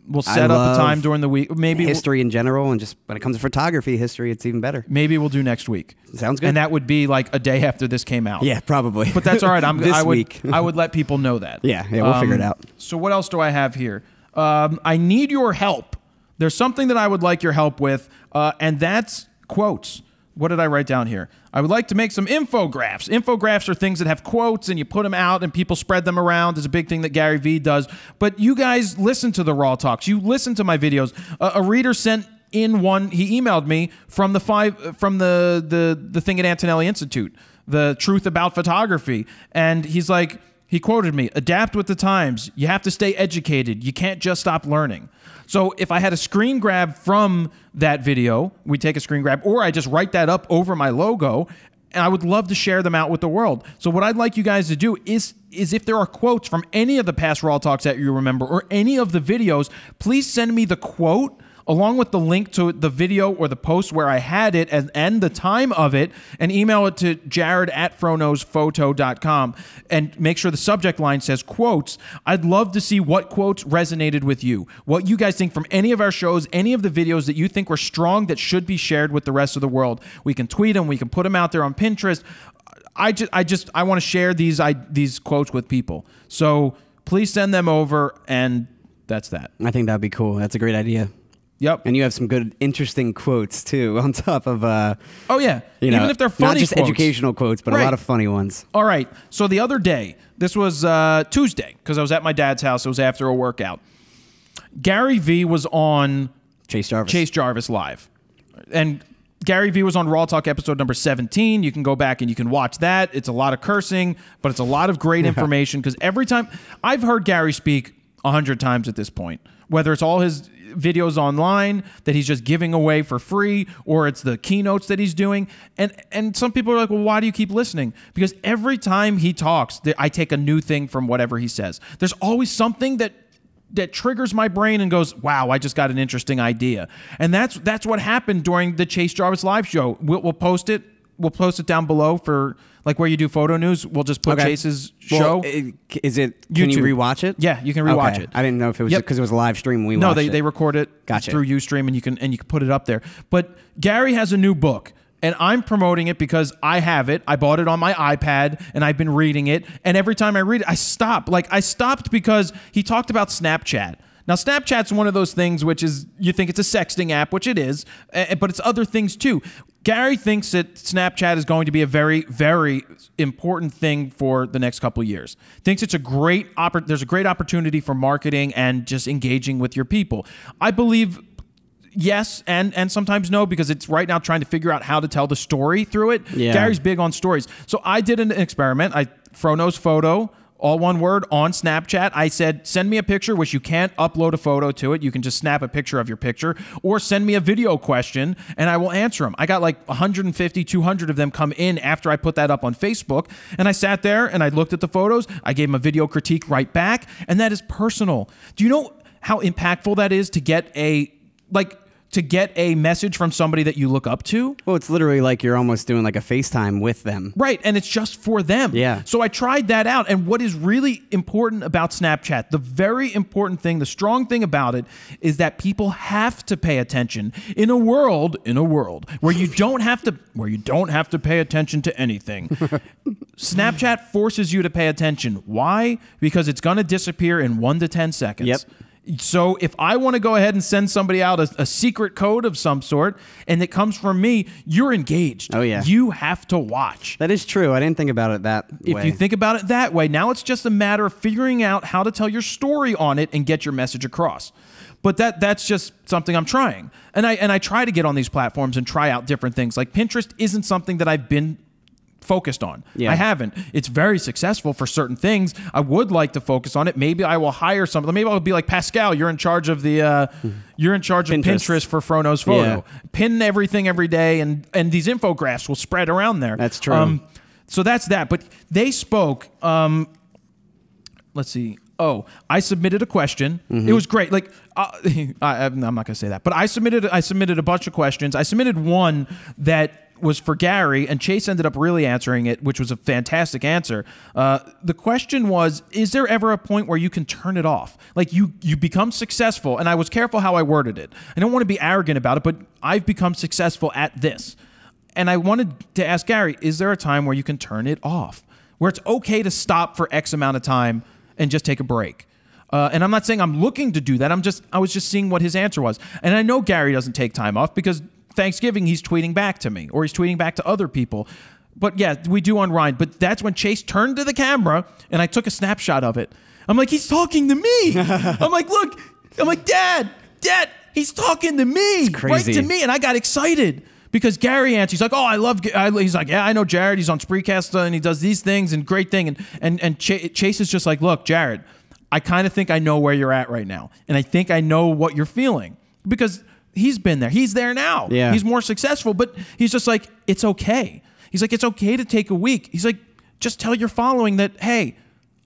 We'll set up a time during the week. Maybe history in general, and just when it comes to photography history, it's even better. Maybe we'll do next week. Sounds good. And that would be like a day after this came out. Yeah, probably. But that's all right. Week. I would let people know that. Yeah, we'll figure it out. So what else do I have here? I need your help. There's something that I would like your help with, and that's quotes. What did I write down here? I would like to make some infographics. Infographics are things that have quotes and you put them out and people spread them around. It's a big thing that Gary Vee does. But you guys listen to the Raw Talks. You listen to my videos. A reader sent in one. He emailed me from the thing at Antonelli Institute, the truth about photography. And he's like, he quoted me, adapt with the times. You have to stay educated. You can't just stop learning. So if I had a screen grab from that video, we take a screen grab, or I just write that up over my logo, and I would love to share them out with the world. So what I'd like you guys to do is if there are quotes from any of the past Raw Talks that you remember, or any of the videos, please send me the quote along with the link to the video or the post where I had it and the time of it, and email it to jared@fronosphoto.com, and make sure the subject line says quotes. I'd love to see what quotes resonated with you, what you guys think from any of our shows, any of the videos that you think were strong that should be shared with the rest of the world. We can tweet them, we can put them out there on Pinterest. I want to share these quotes with people. So please send them over, and that's that. I think that'd be cool. That's a great idea. Yep. And you have some good, interesting quotes, too, on top of, oh, yeah. Even if they're funny not just quotes. educational quotes, but a lot of funny ones. All right. So the other day, this was Tuesday, because I was at my dad's house. It was after a workout. Gary Vee was on Chase Jarvis Live. And Gary Vee was on Raw Talk episode number 17. You can go back and you can watch that. It's a lot of cursing, but it's a lot of great information, because every time I've heard Gary speak 100 times at this point, whether it's all his videos online that he's just giving away for free, or it's the keynotes that he's doing. And some people are like, well, why do you keep listening? Because every time he talks, I take a new thing from whatever he says. There's always something that triggers my brain and goes, wow, I just got an interesting idea. And that's what happened during the Chase Jarvis live show. We'll post it. We'll post it down below for like where you do photo news. We'll just put Chase's show. Can you rewatch it? Yeah, you can rewatch it. I didn't know if it was because it was a live stream when we watched it. No, they record it through Ustream, and you can put it up there. But Gary has a new book, and I'm promoting it because I have it. I bought it on my iPad, and I've been reading it. And every time I read it, I stop. Like, I stopped because he talked about Snapchat. Now, Snapchat's one of those things which is, you think it's a sexting app, which it is, but it's other things too. Gary thinks that Snapchat is going to be a very, very important thing for the next couple of years. Thinks it's there's a great opportunity for marketing and just engaging with your people. I believe yes and sometimes no, because it's right now trying to figure out how to tell the story through it. Yeah. Gary's big on stories. So I did an experiment. Frono's photo, all one word, on Snapchat. I said, send me a picture, which you can't upload a photo to it. You can just snap a picture of your picture, or send me a video question and I will answer them. I got like 150, 200 of them come in after I put that up on Facebook. And I sat there and I looked at the photos. I gave them a video critique right back. And that is personal. Do you know how impactful that is to get a message from somebody that you look up to? Well, it's literally like you're almost doing like a FaceTime with them. Right, and it's just for them. Yeah. So I tried that out, and what is really important about Snapchat, the very important thing, the strong thing about it, is that people have to pay attention in a world where you don't have to pay attention to anything. Snapchat forces you to pay attention. Why? Because it's going to disappear in 1 to 10 seconds. Yep. So if I want to go ahead and send somebody out a secret code of some sort and it comes from me, you're engaged. Oh, yeah. You have to watch. That is true. I didn't think about it that way. If you think about it that way, now it's just a matter of figuring out how to tell your story on it and get your message across. But that's just something I'm trying. And I try to get on these platforms and try out different things. Like Pinterest isn't something that I've been focused on. Yeah. I haven't. It's very successful for certain things. I would like to focus on it. Maybe I will hire somebody. Maybe I'll be like, Pascal, you're in charge of the you're in charge of Pinterest for Frono's photo. Yeah. Pin everything every day, and these infographs will spread around there. That's true. So that's that. But they spoke. Let's see. Oh, I submitted a question. It was great. Like I'm not going to say that, but I submitted a bunch of questions. I submitted one that was for Gary, and Chase ended up really answering it, which was a fantastic answer. The question was, is there ever a point where you can turn it off? Like you become successful, and I was careful how I worded it. I don't want to be arrogant about it, but I've become successful at this. And I wanted to ask Gary, is there a time where you can turn it off? Where it's okay to stop for X amount of time and just take a break? And I'm not saying I'm looking to do that. I was just seeing what his answer was. And I know Gary doesn't take time off because Thanksgiving, he's tweeting back to me, or he's tweeting back to other people. But yeah, we do on Ryan. But that's when Chase turned to the camera, and I took a snapshot of it. I'm like, he's talking to me. I'm like, look. I'm like, Dad, he's talking to me. Right to me. And I got excited because Gary answered. He's like, oh, he's like, yeah, I know Jared. He's on Spreecast, and he does these things, and great thing. And Chase is just like, look, Jared, I kind of think I know where you're at right now. And I think I know what you're feeling. Because he's been there. He's there now. Yeah. He's more successful, but he's just like, it's okay. He's like, it's okay to take a week. He's like, just tell your following that, hey,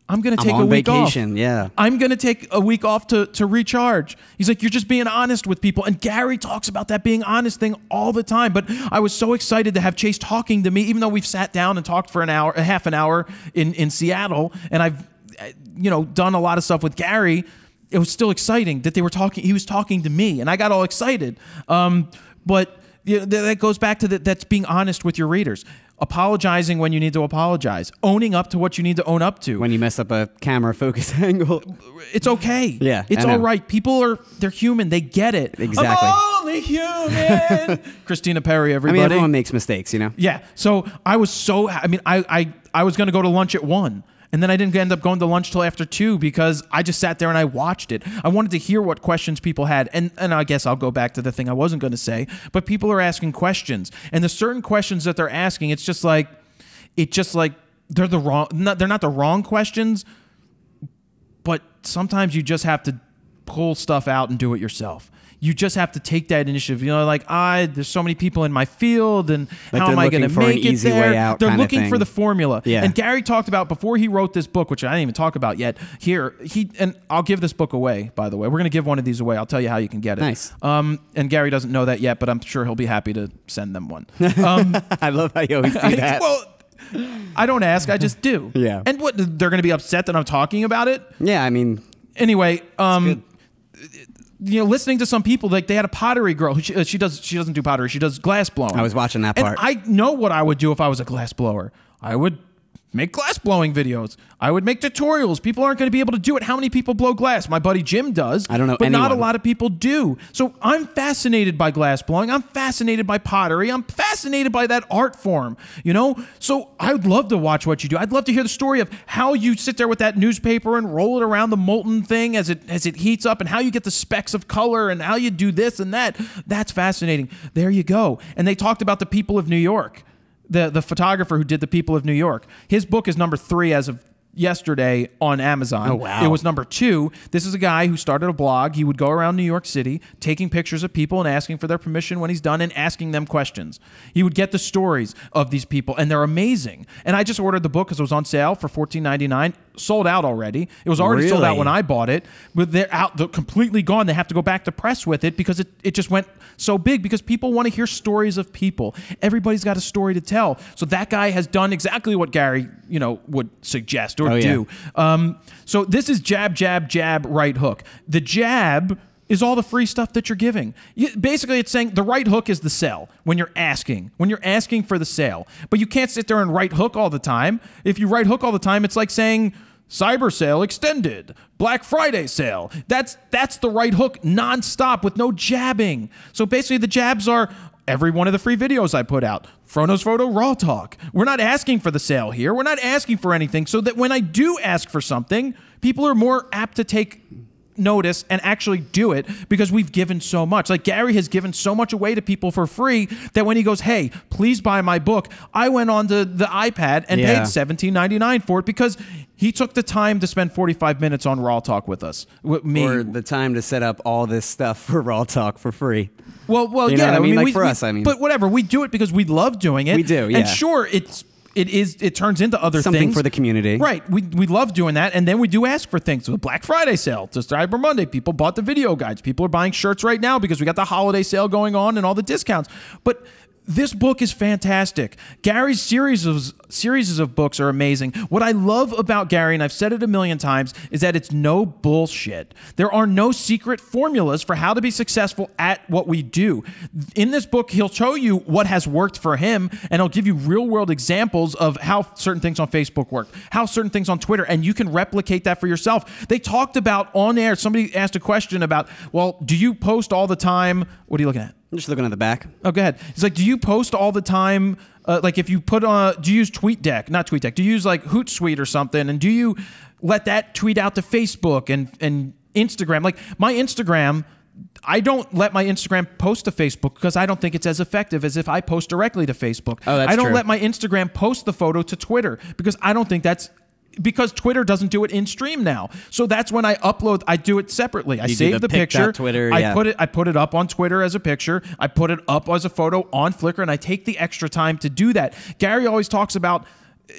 I'm going to take a week vacation. off. Yeah. I'm going to take a week off to recharge. He's like, you're just being honest with people. And Gary talks about that being honest thing all the time. But I was so excited to have Chase talking to me, even though we've sat down and talked for a half an hour in Seattle. And I've, done a lot of stuff with Gary. It was still exciting that he was talking to me, and I got all excited. But that goes back to that's being honest with your readers. Apologizing when you need to apologize. Owning up to what you need to own up to. When you mess up a camera focus angle. It's okay. Yeah. It's all right. They're human. They get it. Exactly. I'm only human. Christina Perri, everybody. I mean, everyone makes mistakes, Yeah. So I was I was going to go to lunch at 1. And then I didn't end up going to lunch till after 2 because I just sat there and I watched it. I wanted to hear what questions people had. And I guess I'll go back to the thing I wasn't going to say. But people are asking questions. And the certain questions that they're asking, it's just like they're not the wrong questions. But sometimes you just have to pull stuff out and do it yourself. You just have to take that initiative. There's so many people in my field, and like how am I going to make it there? They're looking for the formula. Yeah. And Gary talked about before he wrote this book, which I didn't even talk about yet. And I'll give this book away. By the way, we're going to give one of these away. I'll tell you how you can get it. Nice. And Gary doesn't know that yet, but I'm sure he'll be happy to send them one. I love how you always do that. Well, I don't ask. I just do. Yeah. And what? They're going to be upset that I'm talking about it? Yeah. I mean. Anyway. Listening to some people, like they had a pottery girl. She doesn't do pottery. She does glass blowing. I was watching that part. And I know what I would do if I was a glass blower. I would make glass blowing videos. I would make tutorials. People aren't going to be able to do it. How many people blow glass? My buddy Jim does. I don't know but anyone. not a lot of people do. So I'm fascinated by glass blowing. I'm fascinated by pottery. I'm fascinated by that art form, you know? So I would love to watch what you do. I'd love to hear the story of how you sit there with that newspaper and roll it around the molten thing as it heats up, and how you get the specks of color and how you do this and that. That's fascinating. There you go. And they talked about the people of New York. The photographer who did The People of New York. His book is number 3 as of yesterday on Amazon. Oh, wow. It was number 2. This is a guy who started a blog. He would go around New York City taking pictures of people and asking for their permission when he's done and asking them questions. He would get the stories of these people, and they're amazing. And I just ordered the book because it was on sale for $14.99. Sold out already. It was already sold out when I bought it, but they're out. They're completely gone. They have to go back to press with it because it just went so big, because people want to hear stories of people. Everybody's got a story to tell. So that guy has done exactly what Gary, would suggest or do. So this is jab, jab, jab, right hook. The jab is all the free stuff that you're giving. Basically, it's saying the right hook is the sell when you're asking for the sale. But you can't sit there and right hook all the time. If you right hook all the time, it's like saying Cyber sale extended, Black Friday sale. That's the right hook nonstop with no jabbing. So basically the jabs are every one of the free videos I put out. Frono's Photo, RAWtalk. We're not asking for the sale here. We're not asking for anything, so that when I do ask for something, people are more apt to take notice and actually do it, because we've given so much. Like Gary has given so much away to people for free that when he goes, hey, please buy my book, I went on to the iPad and paid $17.99 for it, because he took the time to spend 45 minutes on RAWtalk with us, with me. Or the time to set up all this stuff for RAWtalk for free. Well, you know yeah. what I mean? Like for us, I mean. But whatever, we do it because we love doing it. We do, yeah. And sure, it turns into other Something things. for the community. Right. We love doing that. And then we do ask for things. So the Black Friday sale, to Cyber Monday, people bought the video guides. People are buying shirts right now because we got the holiday sale going on and all the discounts. But this book is fantastic. Gary's series of books are amazing. What I love about Gary, and I've said it a million times, is that it's no bullshit. There are no secret formulas for how to be successful at what we do. In this book, he'll show you what has worked for him, and he'll give you real-world examples of how certain things on Facebook work, how certain things on Twitter, and you can replicate that for yourself. They talked about on air, somebody asked a question about, well, do you post all the time? What are you looking at? I'm just looking at the back. Oh, go ahead. It's like, do you post all the time? Like if you put on, do you use TweetDeck? Not TweetDeck. Do you use like Hootsuite or something? And do you let that tweet out to Facebook and Instagram? Like my Instagram, I don't let my Instagram post to Facebook because I don't think it's as effective as if I post directly to Facebook. Oh, that's I don't true. let my Instagram post the photo to Twitter because I don't think that's, because Twitter doesn't do it in stream now. So that's when I upload, I do it separately. I save the picture. Twitter, I put it up on Twitter as a picture. I put it up as a photo on Flickr, and I take the extra time to do that. Gary always talks about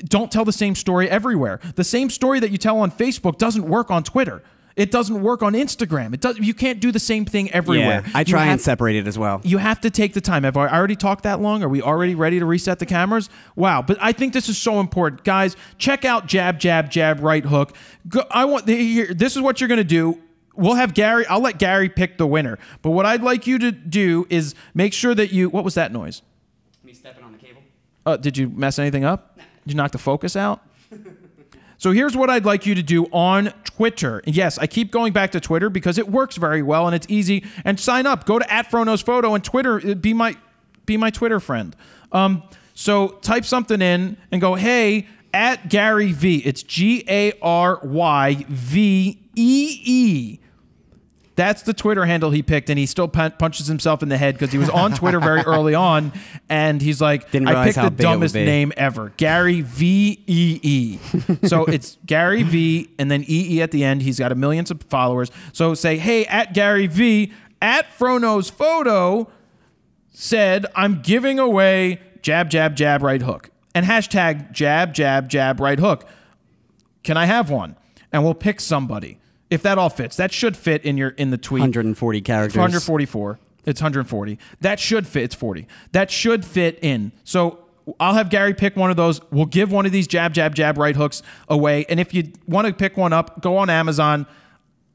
don't tell the same story everywhere. The same story that you tell on Facebook doesn't work on Twitter. It doesn't work on Instagram. You can't do the same thing everywhere. Yeah, I try and separate it as well. You have to take the time. Have I already talked that long? Are we already ready to reset the cameras? Wow. But I think this is so important. Guys, check out Jab, Jab, Jab, Right Hook. This is what you're going to do. We'll have Gary. I'll let Gary pick the winner. But what I'd like you to do is make sure that you... What was that noise? Me stepping on the cable. Did you mess anything up? Nah. Did you knock the focus out? So here's what I'd like you to do on Twitter. Yes, I keep going back to Twitter because it works very well and it's easy. And sign up. Go to @FronosPhoto and Twitter. Be my Twitter friend. So type something in and go, hey, @GaryV. It's GaryVee. That's the Twitter handle he picked, and he still punches himself in the head because he was on Twitter very early on, and he's like, I picked the dumbest name ever, Gary VEE. So it's Gary V, and then EE at the end. He's got millions of followers. So say, hey, @GaryV, @FronosPhoto said, I'm giving away Jab, Jab, Jab, Right Hook. And hashtag Jab, Jab, Jab, Right Hook. Can I have one? And we'll pick somebody. If that all fits, that should fit in the tweet. 140 characters. 144. It's 140. That should fit. It's 40. That should fit in. So I'll have Gary pick one of those. We'll give one of these Jab, Jab, Jab, Right Hooks away. And if you want to pick one up, go on Amazon.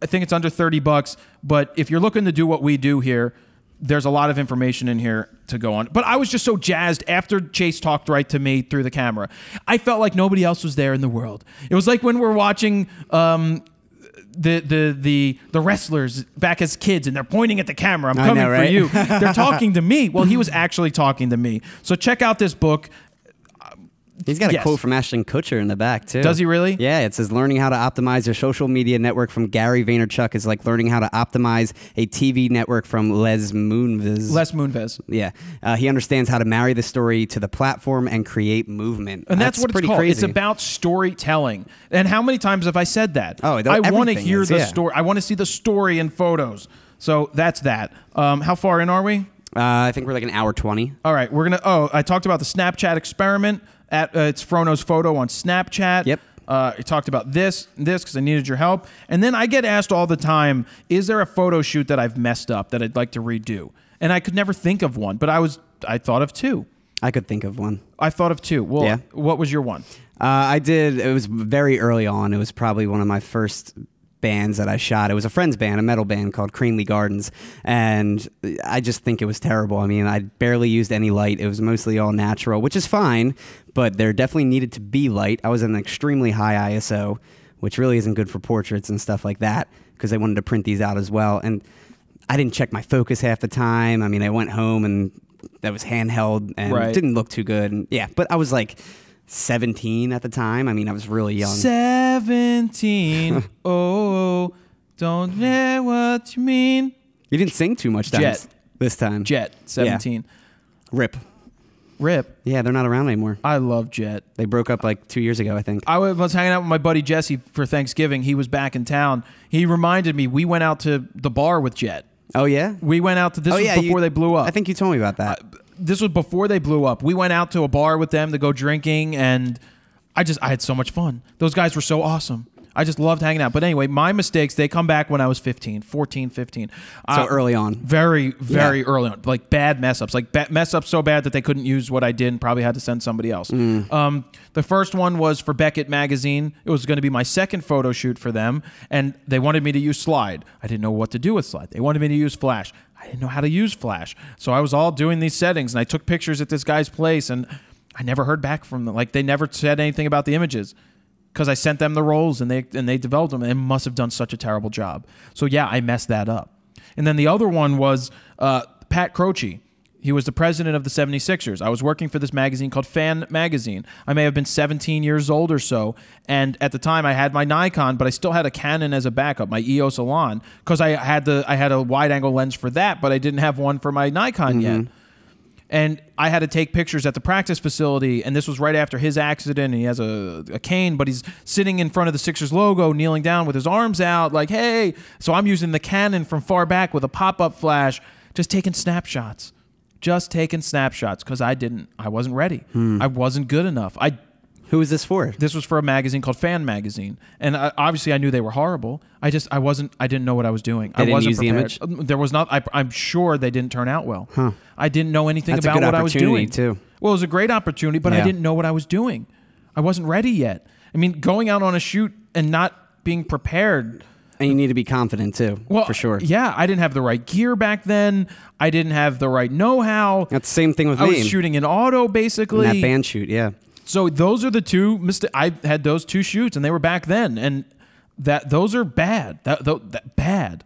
I think it's under $30. But if you're looking to do what we do here, there's a lot of information in here to go on. But I was just so jazzed after Chase talked right to me through the camera. I felt like nobody else was there in the world. It was like when we're watching the wrestlers back as kids and they're pointing at the camera. I'm coming for you. They're talking to me. Well, he was actually talking to me. So check out this book. He's got a quote from Ashton Kutcher in the back, too. Does he really? Yeah, it says, learning how to optimize your social media network from Gary Vaynerchuck is like learning how to optimize a TV network from Les Moonves. Les Moonves. Yeah. He understands how to marry the story to the platform and create movement. And that's what it's called. Crazy. It's about storytelling. And how many times have I said that? Oh, I want to hear the story. I want to see the story in photos. So that's that. How far in are we? I think we're like an hour 20. All right. We're going to... Oh, I talked about the Snapchat experiment. It's Frono's photo on Snapchat. Yep. I talked about this because I needed your help. And then I get asked all the time, is there a photo shoot that I've messed up that I'd like to redo? And I could never think of one, but I thought of two. I could think of one. I thought of two. Well, yeah. What was your one? I did. It was very early on. It was probably one of my first bands that I shot. It was a friend's band, a metal band called Cranley Gardens, and I just think it was terrible. I mean, I barely used any light. It was mostly all natural, which is fine, but there definitely needed to be light. I was in an extremely high ISO, which really isn't good for portraits and stuff like that, because I wanted to print these out as well. And I didn't check my focus half the time. I mean, I went home and that was handheld and it didn't look too good. And yeah, but I was like 17 at the time. I mean, I was really young. 17. Oh, don't know what you mean. You didn't sing too much this time. Jet, 17. Yeah. Rip. Yeah, they're not around anymore. I love Jet. They broke up like 2 years ago, I think. I was hanging out with my buddy Jesse for Thanksgiving. He was back in town. He reminded me, we went out to the bar with Jet. Oh, yeah? We went out to, this was before they blew up. I think you told me about that. This was before they blew up. We went out to a bar with them to go drinking, and I had so much fun. Those guys were so awesome. I just loved hanging out. But anyway, my mistakes, they come back when I was 14, 15. So early on. Very early on. Like bad mess-ups. Like mess-ups so bad that they couldn't use what I did and probably had to send somebody else. The first one was for Beckett Magazine. It was going to be my second photo shoot for them, and they wanted me to use Slide. I didn't know what to do with Slide. They wanted me to use Flash. I didn't know how to use Flash. So I was all doing these settings, and I took pictures at this guy's place, and I never heard back from them. Like, they never said anything about the images, because I sent them the rolls and they developed them, and they must have done such a terrible job. So yeah, I messed that up. And then the other one was Pat Croce. He was the president of the 76ers. I was working for this magazine called Fan Magazine. I may have been 17 years old or so, and at the time I had my Nikon, but I still had a Canon as a backup, my EOS Elan, because I had a wide-angle lens for that, but I didn't have one for my Nikon yet. And I had to take pictures at the practice facility, and this was right after his accident, and he has a cane, but he's sitting in front of the Sixers logo, kneeling down with his arms out, like, hey. So I'm using the Canon from far back with a pop-up flash, just taking snapshots. Just taking snapshots, because I wasn't ready. I wasn't good enough. Who was this for? This was for a magazine called Fan Magazine, and obviously I knew they were horrible. I didn't know what I was doing. They didn't use prepared. the image? There was not. I'm sure they didn't turn out well. Huh. I didn't know anything That's about a good what I was doing. too. Well, it was a great opportunity, but I didn't know what I was doing. I wasn't ready yet. I mean, going out on a shoot and not being prepared. And you need to be confident too, for sure. Yeah, I didn't have the right gear back then. I didn't have the right know-how. That's the same thing with me. I was shooting in auto, basically. In that band shoot, yeah. So those are the two mistakes. I had those two shoots, and they were back then, and those are bad. Bad.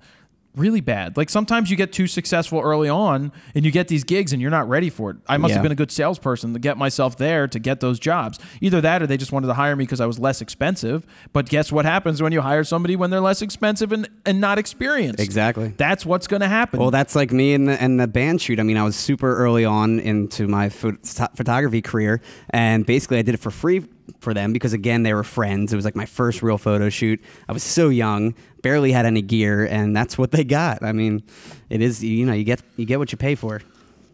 Really bad. Like, sometimes you get too successful early on and you get these gigs and you're not ready for it. I must have been a good salesperson to get myself there to get those jobs. Either that or they just wanted to hire me because I was less expensive. But guess what happens when you hire somebody when they're less expensive and not experienced? Exactly. That's what's going to happen. Well, that's like me and the band shoot. I mean, I was super early on into my photography career, and basically I did it for free for them because, again, they were friends. It was like my first real photo shoot. I was so young, barely had any gear, and that's what they got. I mean, it is, you get what you pay for.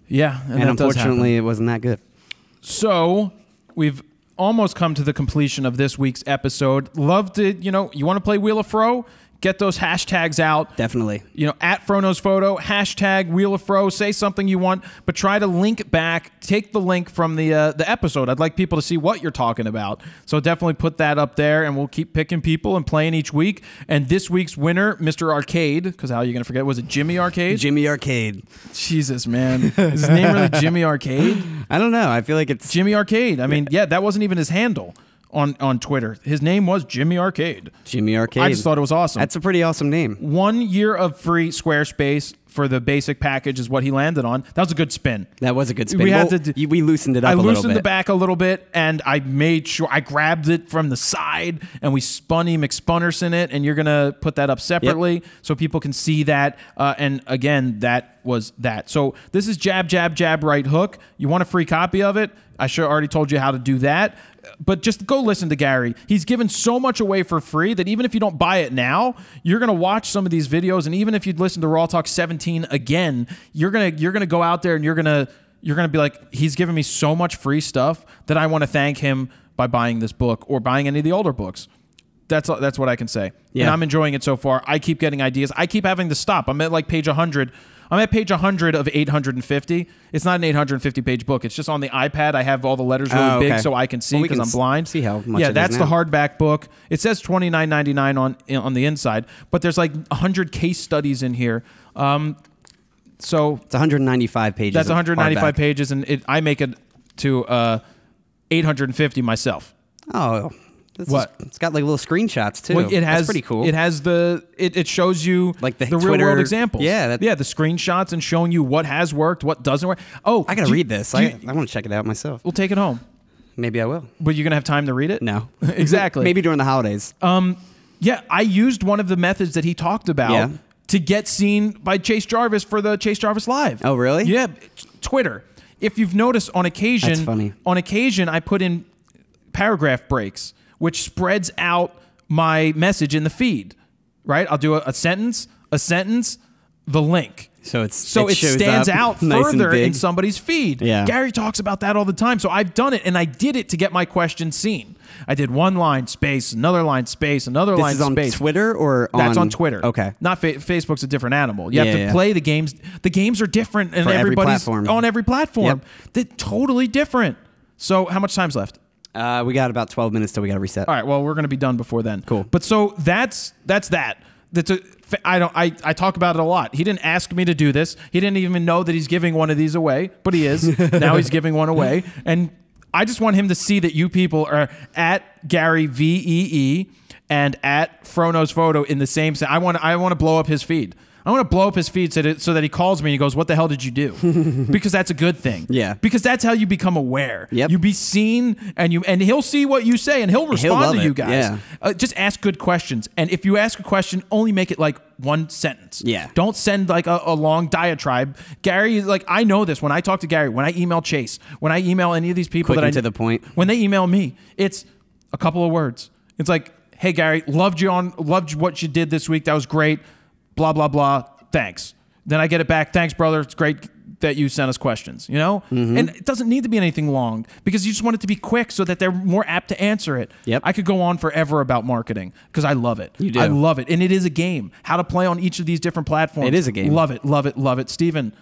Yeah, and unfortunately, it wasn't that good. So we've almost come to the completion of this week's episode. Love to, you want to play Wheel of Fro? Get those hashtags out. Definitely. You know, at Frono's Photo, hashtag Wheel of Fro, say something you want, but try to link back. Take the link from the episode. I'd like people to see what you're talking about. So definitely put that up there, and we'll keep picking people and playing each week. And this week's winner, Mr. Arcade, because how are you going to forget? Was it Jimmy Arcade? Jimmy Arcade. Jesus, man. Is his name really Jimmy Arcade? I don't know. I feel like it's... Jimmy Arcade. I mean, yeah, that wasn't even his handle on Twitter. His name was Jimmy Arcade. Jimmy Arcade. I just thought it was awesome. That's a pretty awesome name. 1 year of free Squarespace for the basic package is what he landed on. That was a good spin. That was a good spin. We loosened it up a little bit. I loosened the back a little bit, and I made sure I grabbed it from the side, and we spun Mc Ranterson it, and you're going to put that up separately so people can see that. And again, that was that. So this is jab, jab, jab, right hook. You want a free copy of it? I sure already told you how to do that. But just go listen to Gary. He's given so much away for free that even if you don't buy it now, you're going to watch some of these videos, and even if you'd listen to RAWtalk 17 again, you're going to go out there and you're going to be like, he's given me so much free stuff that I want to thank him by buying this book or buying any of the older books. That's what I can say. Yeah. And I'm enjoying it so far. I keep getting ideas. I keep having to stop. I'm at like page 100. I'm at page 100 of 850. It's not an 850-page book. It's just on the iPad. I have all the letters really big so I can see because I'm blind. See how much that's the hardback book. It says $29.99 on the inside, but there's like 100 case studies in here. So it's 195 pages. That's 195 pages, and I make it to 850 myself. Oh. It's got like little screenshots too. Well, That's pretty cool. It has it shows you like the real world examples. Yeah, the screenshots and showing you what has worked, what doesn't work. Oh, I gotta read this. I want to check it out myself. We'll take it home. Maybe I will. But you're gonna have time to read it? No, exactly. Maybe during the holidays. Yeah, I used one of the methods that he talked about to get seen by Chase Jarvis for the Chase Jarvis Live. Oh, really? Yeah, Twitter. If you've noticed, on occasion, that's funny. On occasion, I put in paragraph breaks, which spreads out my message in the feed, right? I'll do a sentence, the link. So it stands out nice further in somebody's feed. Yeah. Gary talks about that all the time. So I've done it, and I did it to get my question seen. I did one line, space, another line, space, another line, space. This is on Twitter or on... That's on Twitter. Okay. Not Facebook's a different animal. You have to play the games. The games are different, and everybody's on every platform. Yep. They're totally different. So how much time's left? We got about 12 minutes till we got to reset. All right. Well, we're going to be done before then. Cool. But so that's that. I talk about it a lot. He didn't ask me to do this. He didn't even know that he's giving one of these away, but he is. Now he's giving one away. And I just want him to see that you people are at Gary VEE and at Frono's Photo in the same. I want to blow up his feed. I want to blow up his feed so that he calls me and he goes, "What the hell did you do?" Because that's a good thing. Yeah. Because that's how you become aware. Yep. You be seen, and he'll see what you say, and he'll respond to you guys. Yeah. Just ask good questions, and if you ask a question, only make it like one sentence. Yeah. Don't send like a long diatribe. Gary is like, I know this. When I talk to Gary, when I email Chase, when I email any of these people to the point. When they email me, it's a couple of words. It's like, "Hey Gary, loved what you did this week. That was great. Blah, blah, blah. Thanks." Then I get it back. "Thanks, brother. It's great that you sent us questions." You know? And it doesn't need to be anything long because you just want it to be quick so that they're more apt to answer it. Yep. I could go on forever about marketing because I love it. You do. I love it. And it is a game. How to play on each of these different platforms. It is a game. Love it, love it, love it. Steven,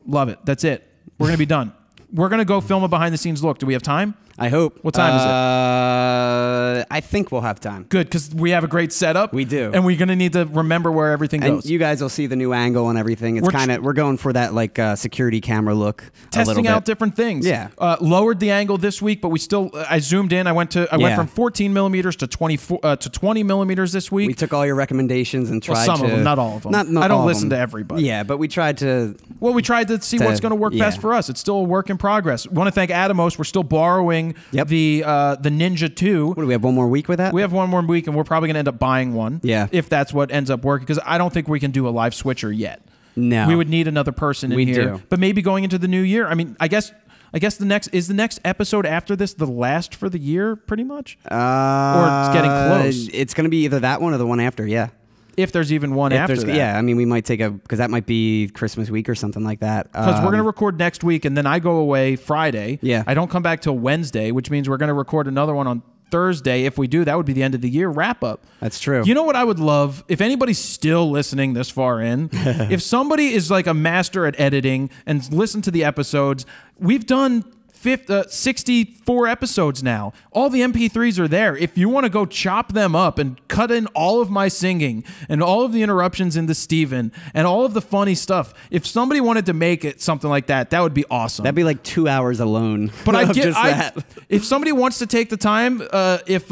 love it. That's it. We're going to be done. We're going to go film a behind-the-scenes look. Do we have time? I hope. What time is it? I think we'll have time. Good, because we have a great setup. We do. And we're going to need to remember where everything goes. And you guys will see the new angle and everything. It's we're going for that like security camera look. Testing out different things. Yeah. Lowered the angle this week, but we still, I zoomed in. I went from 14 millimeters to 20 millimeters this week. We took all your recommendations and tried some of them, not all of them. Not I don't all listen of them. to everybody. Yeah, but we tried to... Well, we tried to see what's going to work best for us. It's still a work in progress. Want to thank Atomos. We're still borrowing the Ninja 2. What, do we have one more week with that? We have one more week, and we're probably going to end up buying one. Yeah. If that's what ends up working, because I don't think we can do a live switcher yet. No. We would need another person in here. But maybe going into the new year. I mean, I guess the next episode after this the last for the year, pretty much? Or it's getting close. It's going to be either that one or the one after, yeah. If there's even one after that. Yeah, I mean, we might take because that might be Christmas week or something like that. Because we're going to record next week, and then I go away Friday. Yeah. I don't come back till Wednesday, which means we're going to record another one on Thursday. If we do, that would be the end of the year wrap up. That's true. You know what I would love? If anybody's still listening this far in, if somebody is like a master at editing and listen to the episodes, we've done 64 episodes now. All the MP3s are there. If you want to go chop them up and cut in all of my singing and all of the interruptions into Steven and all of the funny stuff, if somebody wanted to make it something like that, that would be awesome. That'd be like 2 hours alone. But I get that. If somebody wants to take the time, if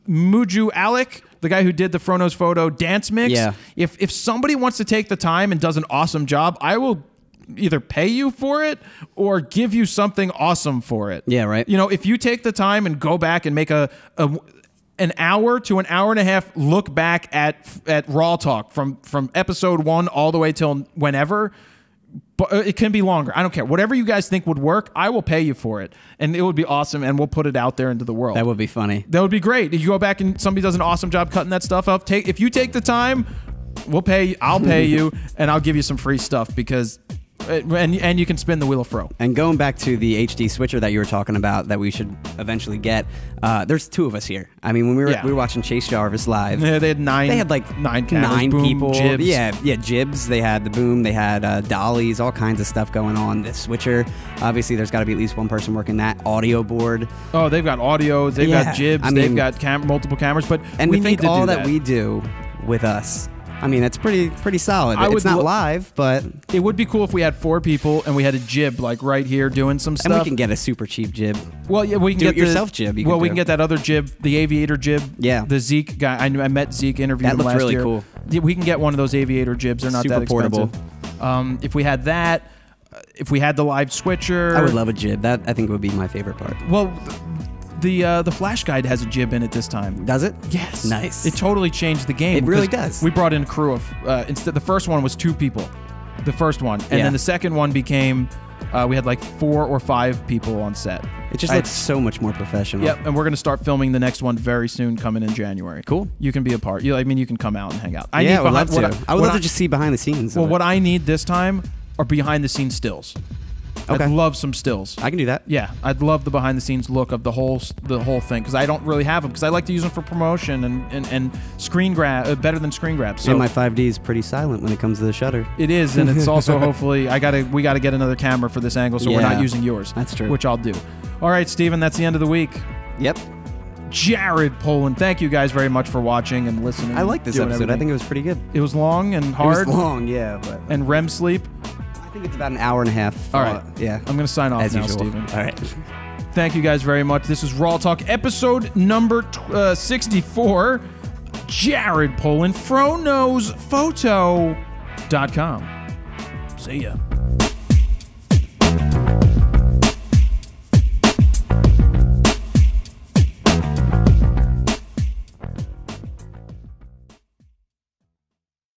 Muju Alec, the guy who did the Frono's Photo dance mix, if somebody wants to take the time and does an awesome job, I will either pay you for it or give you something awesome for it. Yeah, right. You know, if you take the time and go back and make an hour to an hour and a half look back at RAWtalk from episode 1 all the way till whenever, but it can be longer. I don't care. Whatever you guys think would work, I will pay you for it. And it would be awesome, and we'll put it out there into the world. That would be funny. That would be great. If you go back and somebody does an awesome job cutting that stuff up, if you take the time, we'll pay. I'll pay you, and I'll give you some free stuff because... And you can spin the wheel of Fro. And going back to the HD switcher that you were talking about that we should eventually get, there's 2 of us here. I mean, when we were watching Chase Jarvis live. Yeah, they had 9. They had like nine boom, people. Jibs. Yeah, jibs. They had the boom. They had dollies. All kinds of stuff going on. The switcher. Obviously, there's got to be at least one person working that audio board. Oh, they've got audio. They've got jibs. I mean, they've got multiple cameras. But and we to need think to all do that we do with us. I mean, it's pretty solid. It's not live, but... It would be cool if we had 4 people and we had a jib, like, right here doing some stuff. And we can get a super cheap jib. Well, yeah, we can get yourself jib. We can get that other jib, the aviator jib. Yeah. The Zeke guy. I met Zeke, interviewed him last year. That looks really cool. Yeah, we can get one of those aviator jibs. They're not that expensive. Portable. If we had that, if we had the live switcher... I would love a jib. That, I think, would be my favorite part. Well... The Flash Guide has a jib in it this time. Does it? Yes. Nice. It totally changed the game. It really does. We brought in a crew of instead. The first one was 2 people, the first one, and then the second one became we had like 4 or 5 people on set. It just looks so much more professional. Yep, and we're gonna start filming the next one very soon, coming in January. Cool. You can be a part. I mean, you can come out and hang out. I would love to. I would love to just see behind the scenes. Well, what I need this time are behind the scenes stills. Okay. I'd love some stills. I can do that. Yeah, I'd love the behind the scenes look of the whole thing because I don't really have them because I like to use them for promotion and screen grab better than screen grabs. So and my 5D is pretty silent when it comes to the shutter. It is, and it's also hopefully we gotta get another camera for this angle so we're not using yours. That's true. Which I'll do. All right, Steven, that's the end of the week. Yep. Jared Polin, thank you guys very much for watching and listening. I like this episode. Everything. I think it was pretty good. It was long and hard. It was long, yeah, but and REM sleep. I think it's about an hour and a half. All right. Yeah. I'm going to sign off as now, usual. Steven. All right. Thank you guys very much. This is RAWtalk, episode number 64. Jared Polin, FroKnowsPhoto.com. See ya.